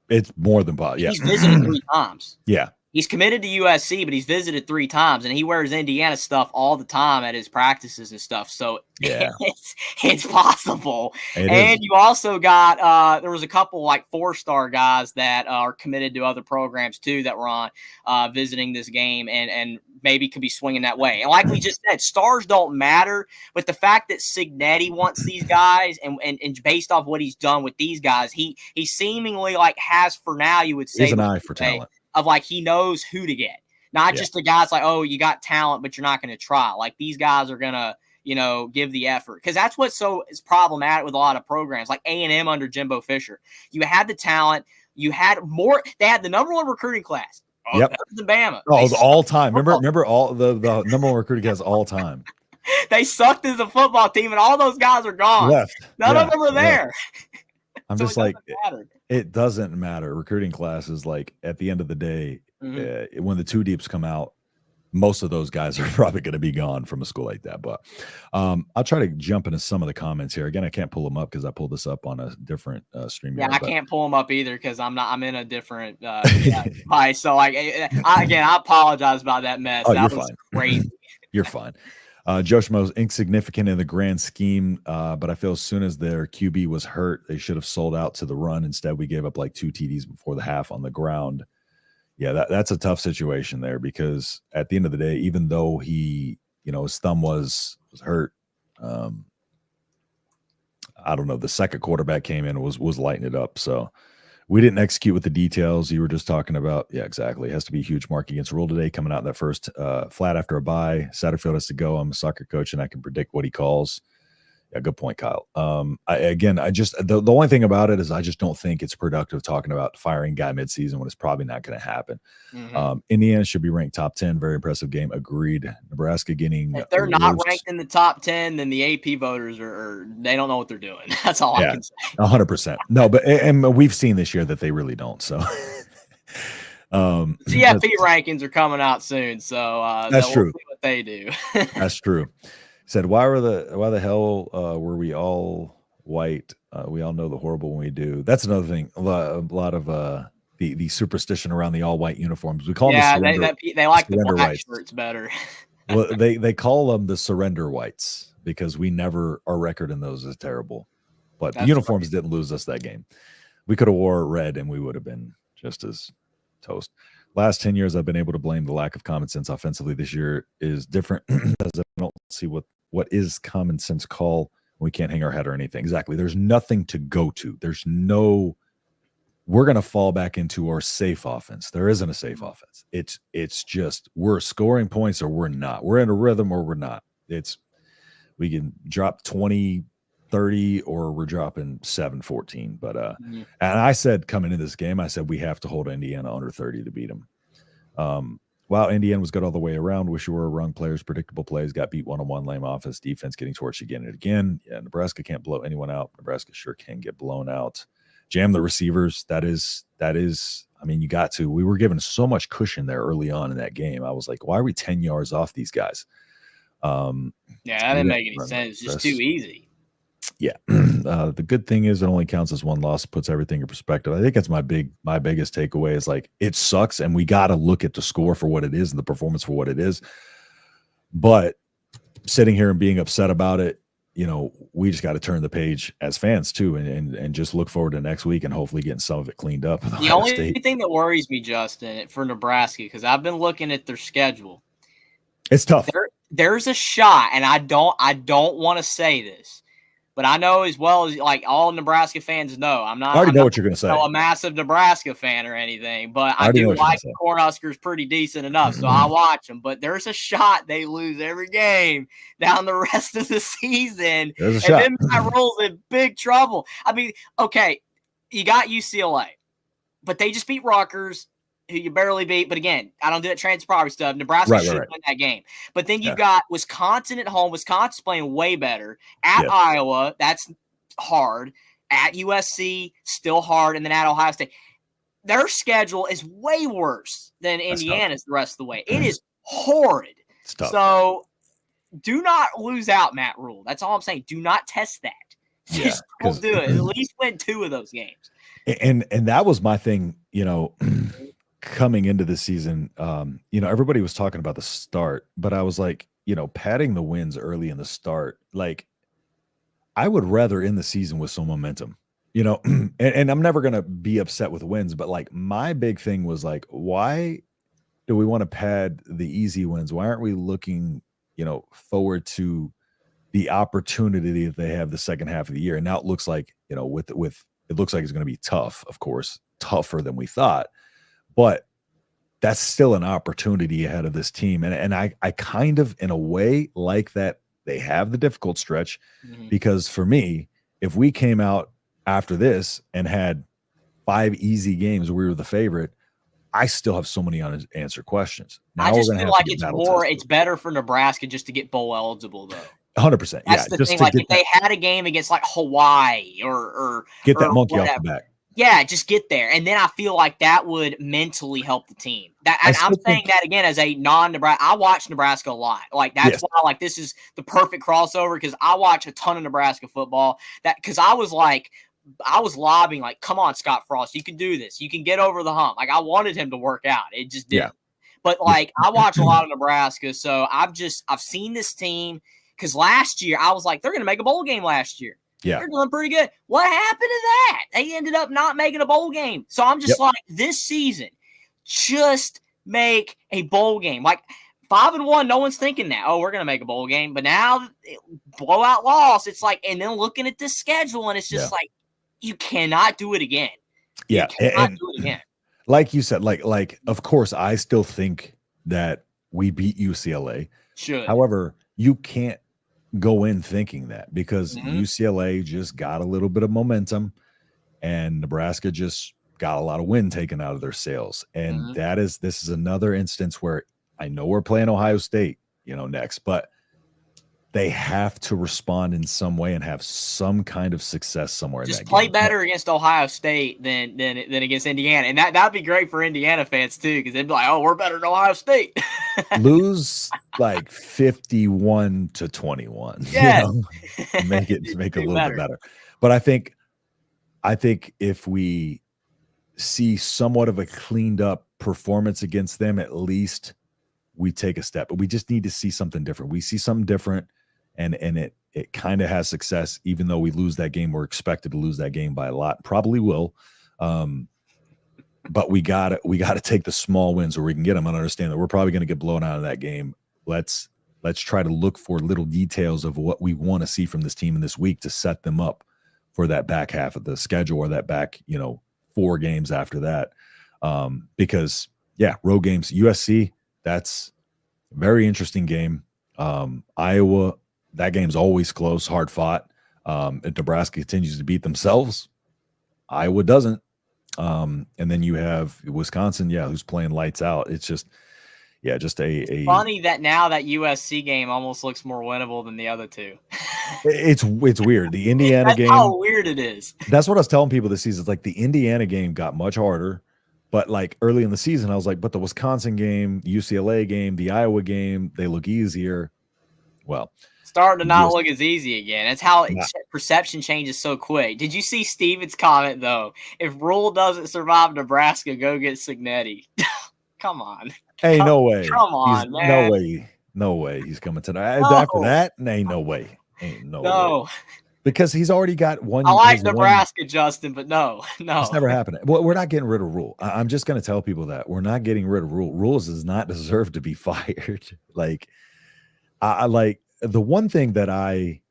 S1: it's more than possible. Yeah.
S2: He's visited 3 times.
S1: Yeah.
S2: He's committed to USC, but he's visited 3 times, and he wears Indiana stuff all the time at his practices and stuff. So yeah, it's possible. You also got there was a couple like 4-star guys that are committed to other programs too that were on visiting this game and maybe could be swinging that way. And like we just said, stars don't matter, but the fact that Signetti wants these guys and based off what he's done with these guys, he seemingly like has for now, you would say,
S1: he has an eye for talent.
S2: Of like he knows who to get, not just the guys like, oh, you got talent, but you're not going to try. Like these guys are gonna, give the effort because that's what's is problematic with a lot of programs like A&M under Jimbo Fisher. You had the talent, you had more. They had the #1 recruiting class.
S1: Yep,
S2: than Bama.
S1: Oh, it was all time. Remember all the #1 recruiting class all time.
S2: They sucked as a football team, and all those guys are gone.
S1: Left.
S2: None of them are there.
S1: I'm just like, it doesn't matter. Recruiting classes, like at the end of the day, when the 2 deeps come out, most of those guys are probably going to be gone from a school like that. But I'll try to jump into some of the comments here. Again, I can't pull them up because I pulled this up on a different stream.
S2: Yeah, I can't pull them up either because I'm in a different device. So I apologize about that mess.
S1: Oh,
S2: that
S1: was
S2: fine. Crazy.
S1: You're fine. Joe Schmo's insignificant in the grand scheme, but I feel as soon as their QB was hurt, they should have sold out to the run. Instead, we gave up like 2 TDs before the half on the ground. Yeah, that's a tough situation there because at the end of the day, even though he, his thumb was hurt, I don't know, the second quarterback came in and was lighting it up. So we didn't execute with the details you were just talking about. Yeah, exactly. It has to be a huge mark against rule today coming out in that first flat after a bye. Satterfield has to go. I'm a soccer coach and I can predict what he calls. Yeah, good point, Kyle. The only thing about it is I just don't think it's productive talking about firing guy midseason when it's probably not going to happen. Indiana should be ranked top 10. Very impressive game. Agreed. Nebraska getting.
S2: If they're not ranked in the top 10, then the AP voters they don't know what they're doing. That's all I can say.
S1: 100%. No, but and we've seen this year that they really don't. So.
S2: CFP rankings are coming out soon, so
S1: that's true.
S2: We'll see what they do.
S1: That's true. Said, why the hell were we all white? We all know the horrible when we do. That's another thing. A lot of the superstition around the all white uniforms. We call them
S2: they like the black whites. Shirts better.
S1: Well, they call them the surrender whites because our record in those is terrible. But the uniforms didn't lose us that game. We could have wore red and we would have been just as toast. Last 10 years, I've been able to blame the lack of common sense offensively. This year is different as I don't see what is common sense call when we can't hang our head or anything. Exactly. There's nothing to go to. We're going to fall back into our safe offense. There isn't a safe offense. It's just we're scoring points or we're not. We're in a rhythm or we're not. We can drop 20, 30 or we're dropping 7, 14. But and I said coming into this game, I said we have to hold Indiana under 30 to beat them. Wow, Indiana was good all the way around. Wish you were wrong players, predictable plays, got beat 1-on-1, lame offense, defense getting torched again and again. Yeah, Nebraska can't blow anyone out. Nebraska sure can get blown out. Jam the receivers. That is. I mean, you got to. We were given so much cushion there early on in that game. I was like, why are we 10 yards off these guys?
S2: Yeah, that didn't make any sense. It's just too easy.
S1: Yeah. The good thing is it only counts as one loss, puts everything in perspective. I think that's my biggest takeaway is like, it sucks. And we got to look at the score for what it is and the performance for what it is. But sitting here and being upset about it, we just got to turn the page as fans too, and just look forward to next week and hopefully getting some of it cleaned up.
S2: The only thing that worries me, Justin, for Nebraska, because I've been looking at their schedule.
S1: It's tough.
S2: There's a shot, and I don't want to say this, but I know as well as like all Nebraska fans know, I
S1: already know what you're going to say.
S2: A massive Nebraska fan or anything, but I do like the Cornhuskers pretty decent enough, so I watch them. But there's a shot they lose every game down the rest of the season, and then Matt Rule's in big trouble. I mean, okay, you got UCLA, but they just beat Rutgers.
S3: who you barely beat. But again, I don't do that transfer property stuff. Nebraska
S1: Right,
S3: should
S1: right.
S3: win that game. But then you've got Wisconsin at home. Wisconsin's playing way better. At
S1: Yeah.
S3: Iowa, that's hard. At USC, still hard. And then at Ohio State. Their schedule is way worse than Indiana's the rest of the way. It is horrid.
S1: It's tough.
S3: So do not lose out, Matt Rule. That's all I'm saying. Do not test that. Just don't do it. At least win 2 of those games.
S1: And that was my thing, you know, coming into the season. You know, everybody was talking about the start, but I was like, you know, padding the wins early in the start. Like, I would rather end the season with some momentum. You know, and I'm never going to be upset with wins, but like my big thing was like, why do we want to pad the easy wins? Why aren't we looking, you know, forward to the opportunity that they have the second half of the year? And now it looks like, you know, with it looks like it's going to be tough, of course, tougher than we thought, but that's still an opportunity ahead of this team. And I kind of, in a way, like that they have the difficult stretch, because for me, if we came out after this and had 5 easy games where we were the favorite, I still have so many unanswered questions. Now
S3: I just feel like it's better for Nebraska just to get bowl eligible, though.
S1: 100%.
S3: That's the thing. Like if they had a game against like Hawaii or
S1: get that monkey off the back.
S3: Yeah, just get there. And then I feel like that would mentally help the team. I'm saying that again as a non-Nebraska. I watch Nebraska a lot. Like that's why like this is the perfect crossover, because I watch a ton of Nebraska football. Because I was lobbying, like, come on, Scott Frost, you can do this. You can get over the hump. Like, I wanted him to work out. It just didn't. But, like, I watch a lot of Nebraska, so I've seen this team, because last year, I was like, they're going to make a bowl game last year.
S1: Yeah.
S3: They're doing pretty good. What happened to that? They ended up not making a bowl game. So I'm just like, this season, just make a bowl game. Like, 5-1, no one's thinking that. Oh, we're going to make a bowl game. But now, blowout loss, it's like, and then looking at this schedule, and it's just like, you cannot do it again.
S1: Yeah.
S3: You cannot do it again.
S1: Like you said, like, of course, I still think that we beat UCLA. However, you can't go in thinking that, because UCLA just got a little bit of momentum and Nebraska just got a lot of wind taken out of their sails. And this is another instance where I know we're playing Ohio State, you know, next, but they have to respond in some way and have some kind of success somewhere.
S3: Just
S1: in that
S3: play
S1: game.
S3: Better against Ohio State than against Indiana, and that'd be great for Indiana fans too, because they'd be like, "Oh, we're better than Ohio State."
S1: Lose like 51-21.
S3: Yeah,
S1: you know? make it a little bit better. But I think if we see somewhat of a cleaned up performance against them, at least we take a step. But we just need to see something different. We see something different. And it kind of has success, even though we lose that game. We're expected to lose that game by a lot. Probably will. But we got to take the small wins where we can get them and understand that we're probably going to get blown out of that game. Let's try to look for little details of what we want to see from this team in this week to set them up for that back half of the schedule, or that back, 4 games after that. Because road games, USC, that's a very interesting game. Iowa, that game's always close, hard fought. And Nebraska continues to beat themselves. Iowa doesn't. And then you have Wisconsin, who's playing lights out. It's just, a
S3: funny that now that USC game almost looks more winnable than the other two.
S1: It's weird. The Indiana game,
S3: how weird it is.
S1: That's what I was telling people this season. It's like the Indiana game got much harder, but like early in the season, I was like, but the Wisconsin game, UCLA game, the Iowa game, they look easier. Well,
S3: starting to not look as easy again. That's how perception changes so quick. Did you see Steven's comment, though? If Rule doesn't survive Nebraska, go get Signetti. Come on.
S1: Hey, no way.
S3: Come on, man.
S1: No way he's coming tonight.
S3: No.
S1: After that, ain't no way. Ain't no way. Because he's already got one.
S3: I like Nebraska, Justin, but no.
S1: It's never happening. Well, we're not getting rid of Rule. I'm just going to tell people that. We're not getting rid of Rule. Rules does not deserve to be fired. Like, I like the one thing that I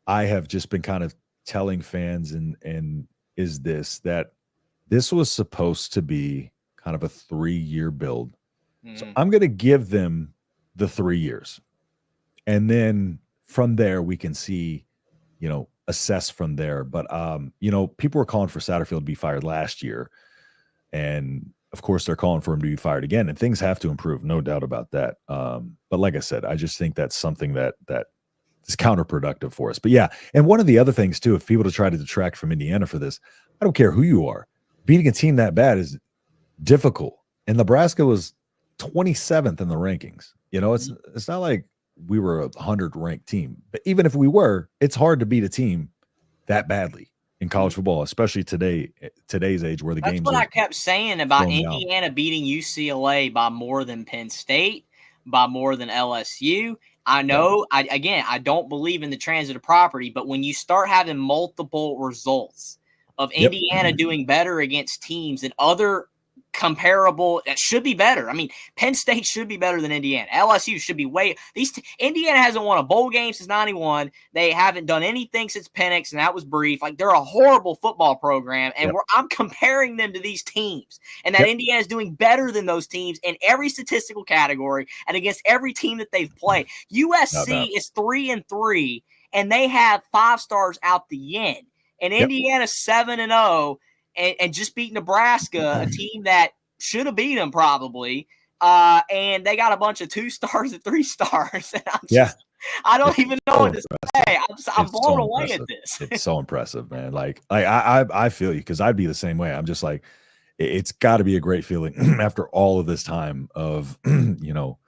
S1: have just been kind of telling fans and is that this was supposed to be kind of a 3-year build. So I'm going to give them the 3 years. And then from there, we can see, assess from there. But, people were calling for Satterfield to be fired last year. And of course, they're calling for him to be fired again, and things have to improve, no doubt about that. But like I said, I just think that's something that is counterproductive for us. But yeah, and one of the other things too, if people to try to detract from Indiana for this, I don't care who you are, beating a team that bad is difficult. And Nebraska was 27th in the rankings. You know, it's not like we were a 100 ranked team, but even if we were, it's hard to beat a team that badly in college football, especially today's age where the games.
S3: That's what I kept saying about Indiana beating UCLA by more than Penn State, by more than LSU. I know, I don't believe in the transitive property, but when you start having multiple results of Indiana doing better against teams and other comparable that should be better. I mean, Penn State should be better than Indiana. LSU should be Indiana hasn't won a bowl game since 91. They haven't done anything since Penix, and that was brief. Like, they're a horrible football program, and I'm comparing them to these teams, and that Indiana is doing better than those teams in every statistical category and against every team that they've played. USC is 3-3, and they have 5 stars out the yin, and Indiana's 7-0. And just beat Nebraska, a team that should have beat them probably. And they got a bunch of 2 stars and 3 stars. And I don't even know what to say. I'm blown away at this.
S1: It's so impressive, man. Like I feel you, because I'd be the same way. I'm just like, it's got to be a great feeling after all of this time of, you know,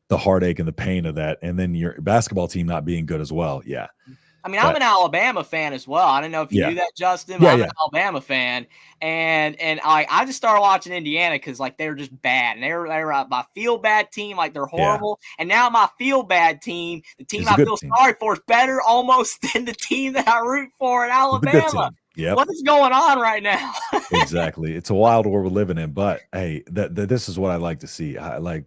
S1: the heartache and the pain of that. And then your basketball team not being good as well. Yeah.
S3: I mean, I'm an Alabama fan as well. I don't know if you knew that, Justin, but I'm an Alabama fan. And I just started watching Indiana because, like, they're just bad. And they were my feel-bad team. Like, they're horrible. And now my feel-bad team, the team I feel sorry for, is better almost than the team that I root for in Alabama. What is going on right now?
S1: Exactly. It's a wild world we're living in. But, hey, this is what I like to see.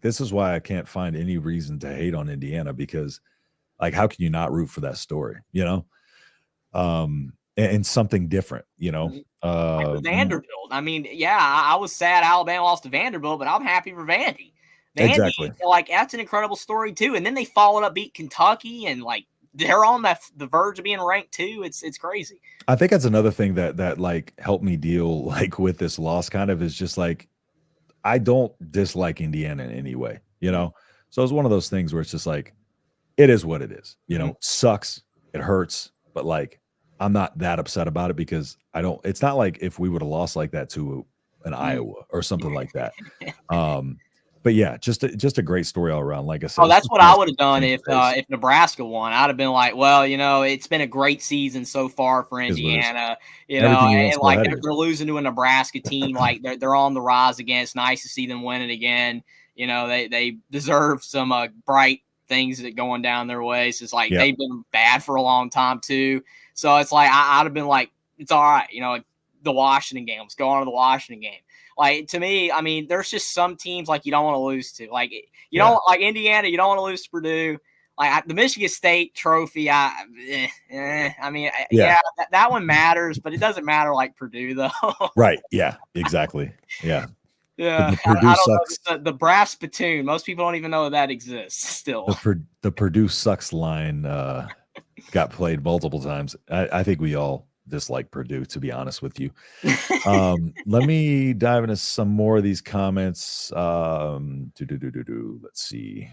S1: This is why I can't find any reason to hate on Indiana, because – like, how can you not root for that story, you know? And something different, you know?
S3: Like Vanderbilt. I mean, I was sad Alabama lost to Vanderbilt, but I'm happy for Vandy.
S1: Exactly.
S3: Like, that's an incredible story, too. And then they followed up, beat Kentucky, and, like, they're on the verge of being ranked, too. It's crazy.
S1: I think that's another thing that like, helped me deal, like, with this loss kind of, is just, like, I don't dislike Indiana in any way, you know? So it's one of those things where it's just, like, it is what it is, you know. Sucks, it hurts, but, like, I'm not that upset about it, because it's not like if we would have lost like that to an Iowa or something like that. But yeah, just a great story all around. Like I said,
S3: that's what I would have done if Nebraska won. I'd have been like, well, you know, it's been a great season so far for Indiana, you know, and like they're losing to a Nebraska team, like they're on the rise again. It's nice to see them win it again. You know, they deserve some bright things that going down their way. So it's like they've been bad for a long time too. So it's like I'd have been like, it's all right, you know, like the Washington game. Let's go on to the Washington game. Like, to me, I mean, there's just some teams like you don't want to lose to. Like, you don't like Indiana, you don't want to lose to Purdue. Like the Michigan State trophy, I mean, that one matters, but it doesn't matter like Purdue though.
S1: Right? Yeah, exactly. Yeah.
S3: Yeah, Purdue sucks. The brass spittoon. Most people don't even know that exists still.
S1: The Purdue sucks line got played multiple times. I think we all dislike Purdue, to be honest with you. Let me dive into some more of these comments. Let's see.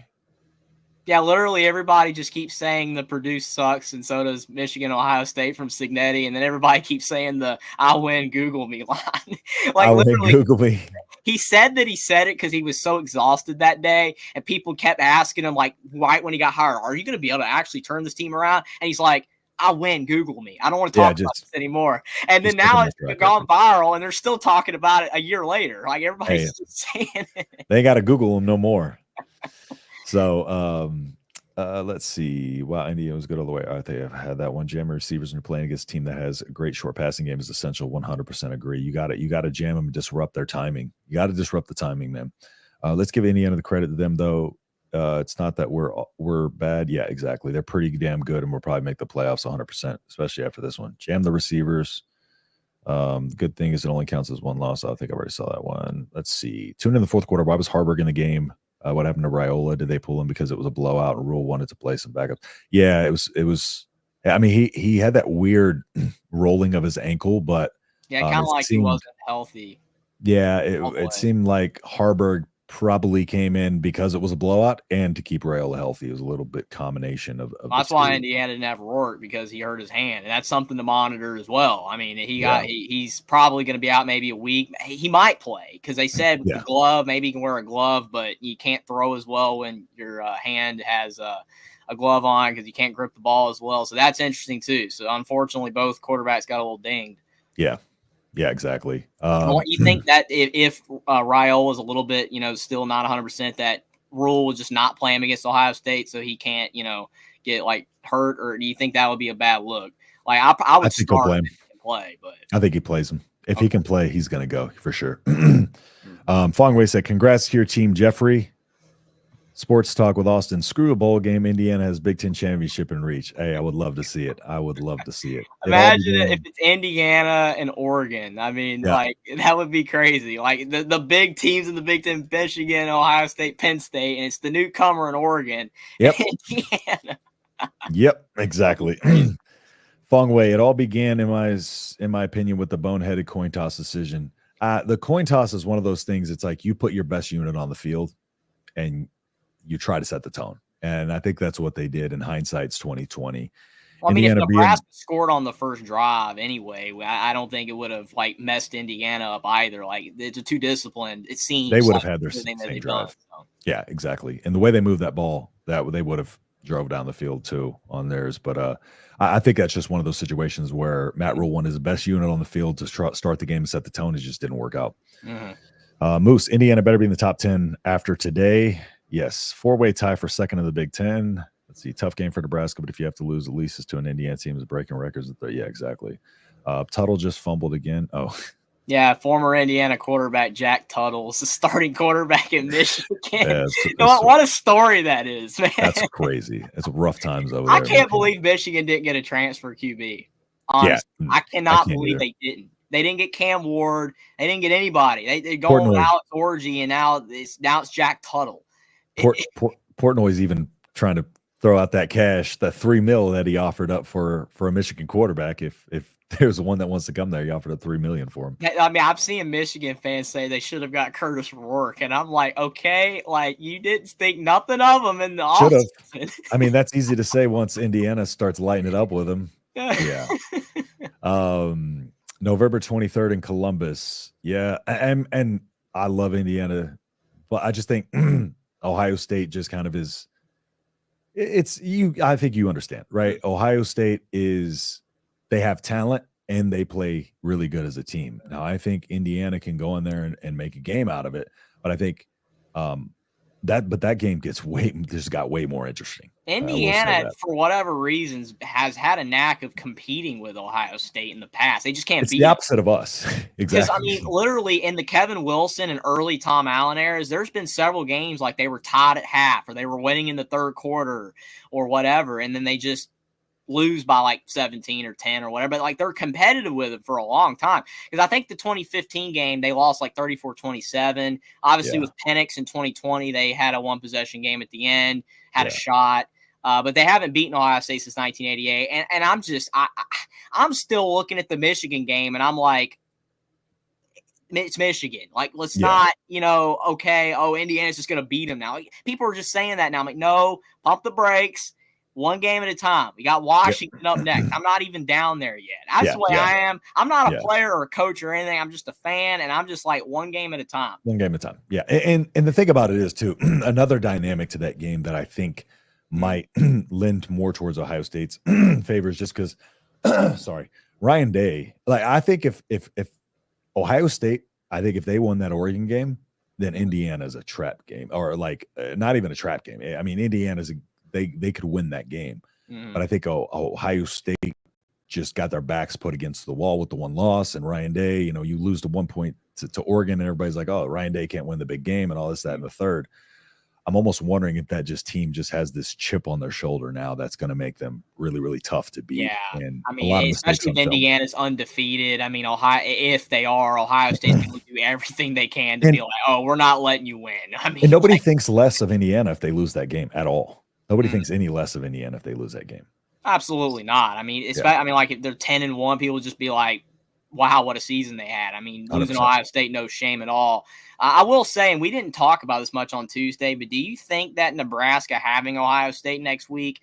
S3: Yeah, literally everybody just keeps saying the Purdue sucks, and so does Michigan, Ohio State from Signetti, and then everybody keeps saying the "I win, Google me" line. Like,
S1: I literally, Google me.
S3: He said that he said it because he was so exhausted that day, and people kept asking him, like, right when he got hired, "Are you going to be able to actually turn this team around?" And he's like, "I win, Google me. I don't want to talk about this anymore." And then now it's gone viral, and they're still talking about it a year later. Like, everybody's just saying it.
S1: They got to Google them no more. So let's see. Wow, Indiana was good all the way. I think I've had that one. Jam receivers when you're playing against a team that has a great short passing game is essential. 100% agree. You got to jam them and disrupt their timing. You got to disrupt the timing, man. Let's give Indiana the credit to them, though. It's not that we're bad. Yeah, exactly. They're pretty damn good, and we'll probably make the playoffs 100%, especially after this one. Jam the receivers. Good thing is it only counts as one loss. I think I already saw that one. Let's see. Tune in the fourth quarter. Why was Harburg in the game? What happened to Raiola? Did they pull him because it was a blowout and Rule wanted to play some backups? Yeah, it was. I mean, he had that weird rolling of his ankle, but
S3: kind of like he wasn't healthy.
S1: Yeah, it seemed like Harburg probably came in because it was a blowout and to keep Rayola healthy. It was a little bit combination of
S3: That's
S1: the
S3: why
S1: two.
S3: Indiana didn't have Rourke, because he hurt his hand, and that's something to monitor as well. I mean, he's probably going to be out maybe a week. He might play because they said with the glove, maybe he can wear a glove, but you can't throw as well when your hand has a glove on because you can't grip the ball as well. So that's interesting too. So unfortunately, both quarterbacks got a little dinged.
S1: Yeah. Yeah, exactly.
S3: What you think that if Raiola was a little bit, still not 100%, that rule would just not play him against Ohio State so he can't, get like hurt, or do you think that would be a bad look? Like I would
S1: think he'll
S3: start
S1: play
S3: him
S1: him.
S3: if he can play, but
S1: I think he plays him. If he can play, he's going to go for sure.
S3: Mm-hmm.
S1: Fongwei said, "Congrats to your team, Jeffrey. Sports talk with Austin. Screw a bowl game. Indiana has Big Ten championship in reach. Hey, I would love to see it. I would love to see it.
S3: Imagine if it's Indiana and Oregon. I mean,
S1: Yeah.
S3: like, that would be crazy. Like the big teams in the Big Ten, Michigan, Ohio State, Penn State, and it's the newcomer in Oregon.
S1: Yep.
S3: Indiana.
S1: Yep, exactly. Fongwei, it all began in my opinion with the boneheaded coin toss decision. The coin toss is one of those things. It's like you put your best unit on the field and you try to set the tone. And I think that's what they did. In hindsight's 2020.
S3: Well, I mean,
S1: Indiana
S3: if Nebraska scored on the first drive anyway, I don't think it would have like messed Indiana up either. Like, it's too disciplined. It seems
S1: they would
S3: like
S1: have had their
S3: same
S1: drive. Yeah, exactly. And the way they moved that ball, that they would have drove down the field too on theirs. But I think that's just one of those situations where Matt Rule wanted his best unit on the field to start the game and set the tone. It just didn't work out.
S3: Mm-hmm.
S1: Moose, Indiana better be in the top 10 after today. Yes, 4-way tie for second in the Big Ten. Let's see, tough game for Nebraska, but if you have to lose at least it's to an Indiana team is breaking records. Yeah, exactly. Tuttle just fumbled again. Oh,
S3: yeah, former Indiana quarterback Jack Tuttle is the starting quarterback in Michigan.
S1: Yeah,
S3: what a story that is, man.
S1: That's crazy. It's rough times over there.
S3: I can't believe Michigan didn't get a transfer QB. Honestly,
S1: Yeah,
S3: I cannot believe
S1: either.
S3: they didn't. They didn't get Cam Ward. They didn't get anybody. They go on Alex Orgy, and now it's Jack Tuttle.
S1: Portnoy's even trying to throw out that cash, that $3 million that he offered up for a Michigan quarterback. If there's one that wants to come there, he offered up $3 million for him.
S3: I mean, I've seen Michigan fans say they should have got Curtis Rourke, and I'm like, okay, like you didn't think nothing of him in the offseason.
S1: I mean, that's easy to say once Indiana starts lighting it up with him. Yeah. November 23rd in Columbus. Yeah, and I love Indiana, but I just think Ohio State just kind of is. It's you. I think you understand, right? Ohio State they have talent and they play really good as a team. Now, I think Indiana can go in there and make a game out of it, but I think that game got way more interesting.
S3: Indiana, for whatever reasons, has had a knack of competing with Ohio State in the past. They just can't beat
S1: the opposite of us. Exactly.
S3: Because, I mean, literally in the Kevin Wilson and early Tom Allen eras, there's been several games like they were tied at half or they were winning in the third quarter or whatever, and then they just lose by like 17 or 10 or whatever. But like they're competitive with it for a long time. Because I think the 2015 game, they lost like 34-27. Obviously with Penix in 2020, they had a one possession game at the end, had a shot. But they haven't beaten Ohio State since 1988. And I'm still looking at the Michigan game and I'm like, it's Michigan. Like, let's not, okay, Indiana's just going to beat them now. Like, people are just saying that now. I'm like, no, pump the brakes. One game at a time. We got Washington up next. I'm not even down there yet. That's the way I am. I'm not a player or a coach or anything. I'm just a fan, and I'm just like one game at a time.
S1: One game at a time. Yeah. And the thing about it is, too, another dynamic to that game that I think might lend more towards Ohio State's favors just because, sorry, Ryan Day. Like, I think if Ohio State, I think if they won that Oregon game, then Indiana's a trap game, or like not even a trap game. I mean, Indiana's they could win that game. But I think Ohio State just got their backs put against the wall with the one loss. And Ryan Day, you lose to 1 point to Oregon, and everybody's like, oh, Ryan Day can't win the big game and all this, that, and the third. I'm almost wondering if that team just has this chip on their shoulder now that's going to make them really, really tough to beat.
S3: Yeah,
S1: and
S3: I mean, especially if Indiana's undefeated. I mean, Ohio State's going to do everything they can to be like, oh, we're not letting you win. I mean,
S1: and nobody thinks less of Indiana if they lose that game at all. Nobody thinks any less of Indiana if they lose that game.
S3: Absolutely not. I mean, like if they're 10-1, people just be like, wow, what a season they had. I mean, losing
S1: 100%.
S3: Ohio State, no shame at all. I will say, and we didn't talk about this much on Tuesday, but do you think that Nebraska having Ohio State next week,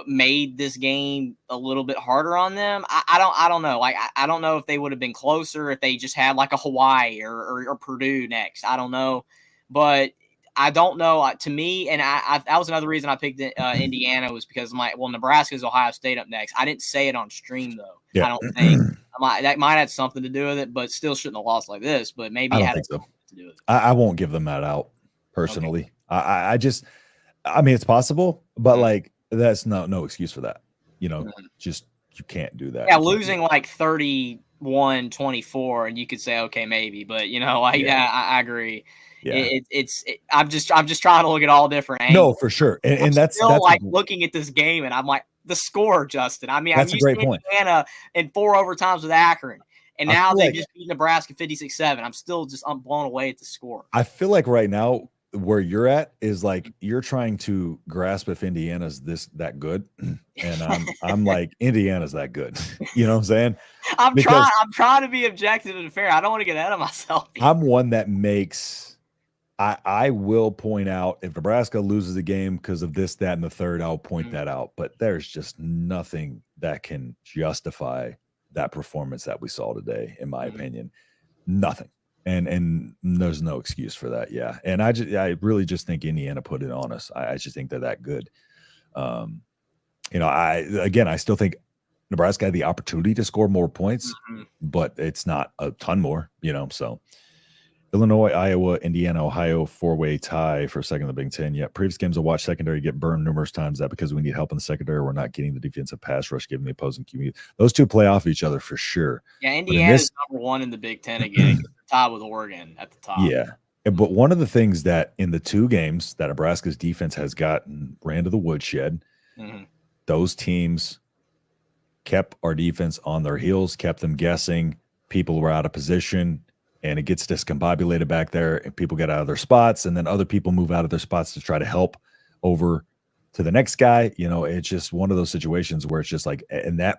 S3: made this game a little bit harder on them? I don't know. Like, I don't know if they would have been closer if they just had like a Hawaii or Purdue next. I don't know, but I don't know. To me, and I that was another reason I picked Indiana, was because Nebraska's Ohio State up next. I didn't say it on stream though.
S1: Yeah.
S3: I don't think that might have something to do with it, but still shouldn't have lost like this. But maybe
S1: I
S3: it
S1: don't
S3: had
S1: think so.
S3: something to do with it.
S1: I won't give them that out personally. Okay. I mean, it's possible, but like that's no excuse for that. Just you can't do that.
S3: Yeah, losing like 31-24, and you could say okay, maybe, but I agree.
S1: Yeah.
S3: I'm just trying to look at all different angles.
S1: No, for sure, and that's
S3: still like looking at this game, and I'm like, the score, Justin. I mean,
S1: that's
S3: I'm
S1: a great
S3: used to
S1: point.
S3: Indiana in 4 overtimes with Akron, and now they just beat Nebraska 56-7. I'm blown away at the score.
S1: I feel like right now where you're at is like you're trying to grasp if Indiana's that good, and I'm like, Indiana's that good. You know what I'm saying?
S3: I'm trying to be objective and fair. I don't want to get ahead of myself.
S1: I'm one that makes. I will point out if Nebraska loses a game because of this, that, and the third, I'll point that out. But there's just nothing that can justify that performance that we saw today, in my opinion. Nothing. And there's no excuse for that. Yeah. And I really just think Indiana put it on us. I just think they're that good. I still think Nebraska had the opportunity to score more points, but it's not a ton more, so. Illinois, Iowa, Indiana, Ohio, 4-way tie for second in the Big Ten. Yeah, previous games I watched secondary get burned numerous times. That because we need help in the secondary, we're not getting the defensive pass rush given the opposing QB. Those two play off each other for sure.
S3: Yeah, Indiana's number 1 in the Big Ten again. Tied with Oregon at the top.
S1: Yeah, but one of the things that in the 2 games that Nebraska's defense has gotten ran to the woodshed, those teams kept our defense on their heels, kept them guessing. People were out of position. And it gets discombobulated back there, and people get out of their spots, and then other people move out of their spots to try to help over to the next guy. It's just one of those situations where it's just like in that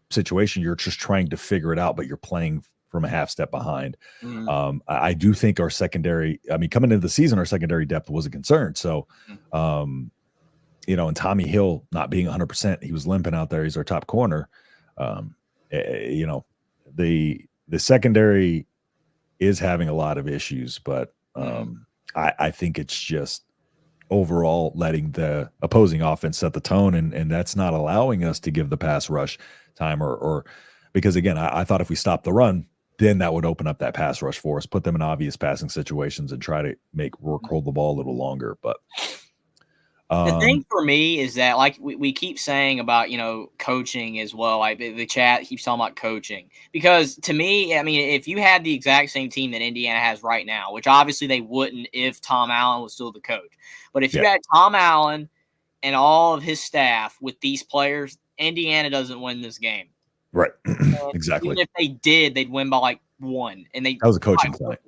S1: situation, you're just trying to figure it out, but you're playing from a half step behind. I do think our secondary, coming into the season, our secondary depth was a concern. So, and Tommy Hill not being 100%, he was limping out there. He's our top corner. The secondary is having a lot of issues, but I think it's just overall letting the opposing offense set the tone, and that's not allowing us to give the pass rush time or because again, I thought if we stopped the run, then that would open up that pass rush for us, put them in obvious passing situations and try to make Rourke hold the ball a little longer. But
S3: the thing for me is that, like we keep saying about, coaching as well. Like the chat keeps talking about coaching, because to me, if you had the exact same team that Indiana has right now, which obviously they wouldn't if Tom Allen was still the coach, but if you had Tom Allen and all of his staff with these players, Indiana doesn't win this game.
S1: Right. Exactly.
S3: Even if they did, they'd win by like 1, and that
S1: was a coaching point.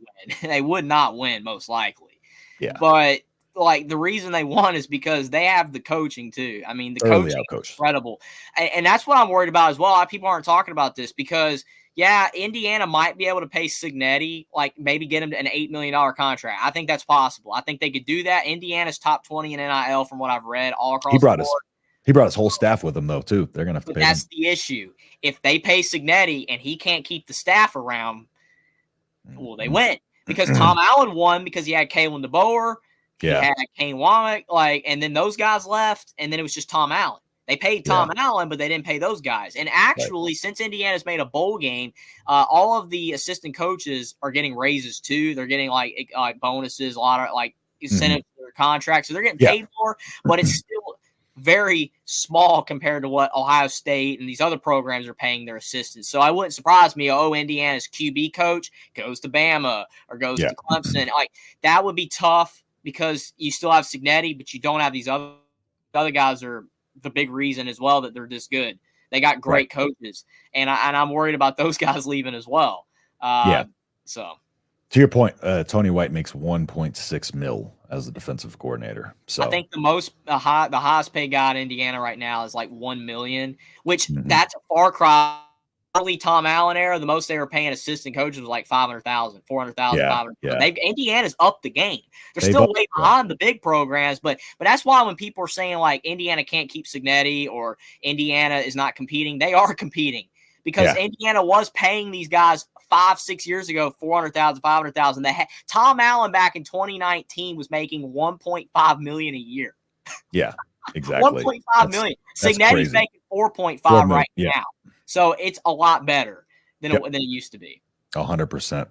S3: They would not win most likely.
S1: Yeah.
S3: But like the reason they won is because they have the coaching too. The coaching is incredible. And that's what I'm worried about as well. A lot of people aren't talking about this because, Indiana might be able to pay Signetti, like maybe get him an $8 million contract. I think that's possible. I think they could do that. Indiana's top 20 in NIL from what I've read all across the board.
S1: He brought his whole staff with him though too. They're gonna have to pay him.
S3: That's the issue. If they pay Signetti and he can't keep the staff around, well, they win. Because Tom Allen won because he had Kalen DeBoer. He had Kane Womack, and then those guys left, and then it was just Tom Allen. They paid Tom Allen, but they didn't pay those guys. And actually, since Indiana's made a bowl game, all of the assistant coaches are getting raises too. They're getting like bonuses, a lot of incentives for their contracts, so they're getting paid more. But it's still very small compared to what Ohio State and these other programs are paying their assistants. So I wouldn't surprise me. Indiana's QB coach goes to Bama or goes to Clemson. That would be tough, because you still have Signetti, but you don't have these other guys are the big reason as well that they're this good. They got great coaches, and I'm worried about those guys leaving as well. So
S1: to your point, Tony White makes $1.6 million as the defensive coordinator. So
S3: I think the highest paid guy in Indiana right now is like $1 million, which that's a far cry early Tom Allen era, the most they were paying assistant coaches was like 500,000, 400,000,
S1: Yeah,
S3: 500,000. Indiana's upped the game. They're
S1: They've
S3: still
S1: upped,
S3: way behind the big programs, but that's why when people are saying like Indiana can't keep Signetti or Indiana is not competing, they are competing because Indiana was paying these guys 5-6 years ago 400,000, 500,000. Tom Allen back in 2019 was making 1.5 million a year.
S1: Yeah, exactly.
S3: 1.5 million. Signetti's making 4.5 right now. So it's a lot better than it used to be.
S1: 100%.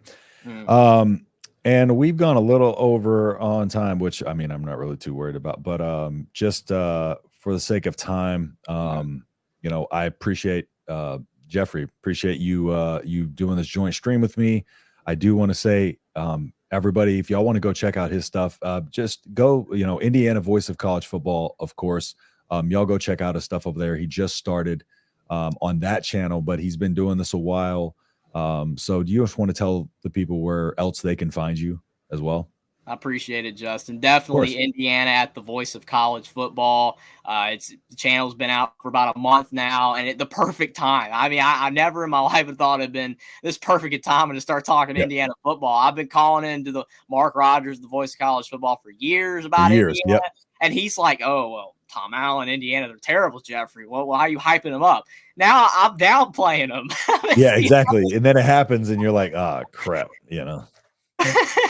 S1: And we've gone a little over on time, which I mean, I'm not really too worried about, but just for the sake of time, you know, I appreciate Jeffrey, appreciate you doing this joint stream with me. I do want to say, everybody, if y'all want to go check out his stuff, just go, you know, Indiana Voice of College Football, of course. Y'all go check out his stuff over there. He just started on that channel, but he's been doing this a while. So do you just want to tell the people where else they can find you as well?
S3: I appreciate it, Justin. Definitely Indiana at the Voice of College Football. The channel's been out for about a month now, and the perfect time. I mean, I never in my life had thought it'd been this perfect a time to start talking Indiana football. I've been calling into the Mark Rogers, the Voice of College Football, for years about Indiana, and he's like, "Oh well, Tom Allen, Indiana, they're terrible, Jeffrey. Well, how are you hyping them up?" Now I'm downplaying them.
S1: Yeah, exactly. And then it happens, and you're like, "Ah, crap," you know.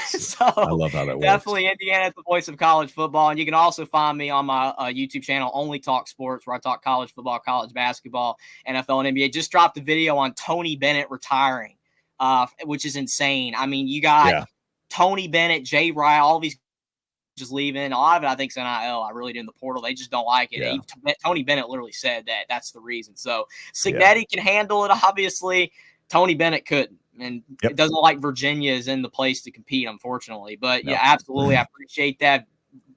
S3: So
S1: I love how that
S3: definitely
S1: works.
S3: Indiana at the Voice of College Football. And you can also find me on my YouTube channel, Only Talk Sports, where I talk college football, college basketball, NFL, and NBA. Just dropped a video on Tony Bennett retiring, which is insane. I mean, you got Tony Bennett, Jay Wright, all these just leaving. A lot of it, I think, is NIL. I really do in the portal. They just don't like it. Tony Bennett literally said that's the reason. So Signetti can handle it, obviously. Tony Bennett couldn't. And it doesn't look like Virginia is in the place to compete, unfortunately. But yeah, absolutely. I appreciate that.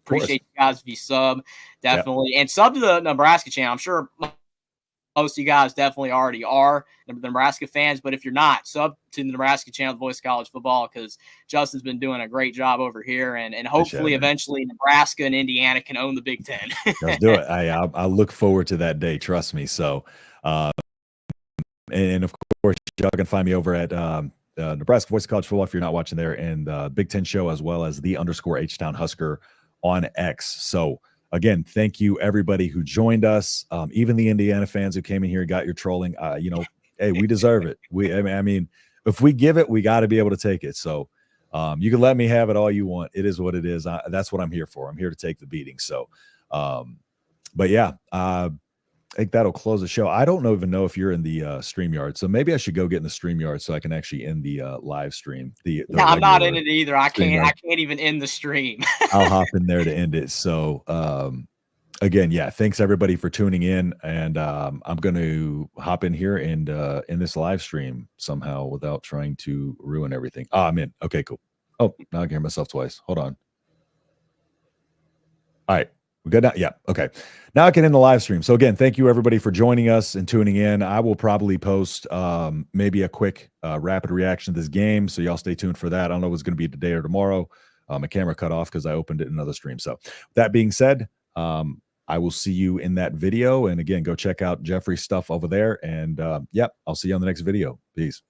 S3: Appreciate you guys if you sub, definitely. And sub to the Nebraska channel. I'm sure most of you guys definitely already are the Nebraska fans. But if you're not, sub to the Nebraska channel, the Voice of College Football, because Justin's been doing a great job over here. And hopefully eventually Nebraska and Indiana can own the Big Ten.
S1: Let's do it. I look forward to that day. Trust me. So, and of course, y'all can find me over at Nebraska Voice of College Football if you're not watching there, and Big Ten Show, as well as _H-Town Husker on X. So again, thank you everybody who joined us, even the Indiana fans who came in here and got your trolling. You know, hey, we deserve it. I mean, if we give it, we got to be able to take it. So you can let me have it all you want. It is what it is. That's what I'm here for. I'm here to take the beating. So, but yeah, I think that'll close the show. I don't even know if you're in the StreamYard, so maybe I should go get in the StreamYard so I can actually end the live stream.
S3: No, I'm not in it either. I can't even end the stream.
S1: I'll hop in there to end it. So again, yeah, thanks everybody for tuning in, and I'm going to hop in here and in this live stream somehow without trying to ruin everything. Oh, I'm in. Okay, cool. Oh, now I can hear myself twice. Hold on. All right. We're good now? Yeah. Okay. Now I can end the live stream. So again, thank you everybody for joining us and tuning in. I will probably post maybe a quick rapid reaction to this game. So y'all stay tuned for that. I don't know if it's going to be today or tomorrow. My camera cut off because I opened it in another stream. So that being said, I will see you in that video. And again, go check out Jeffrey's stuff over there. And I'll see you on the next video. Peace.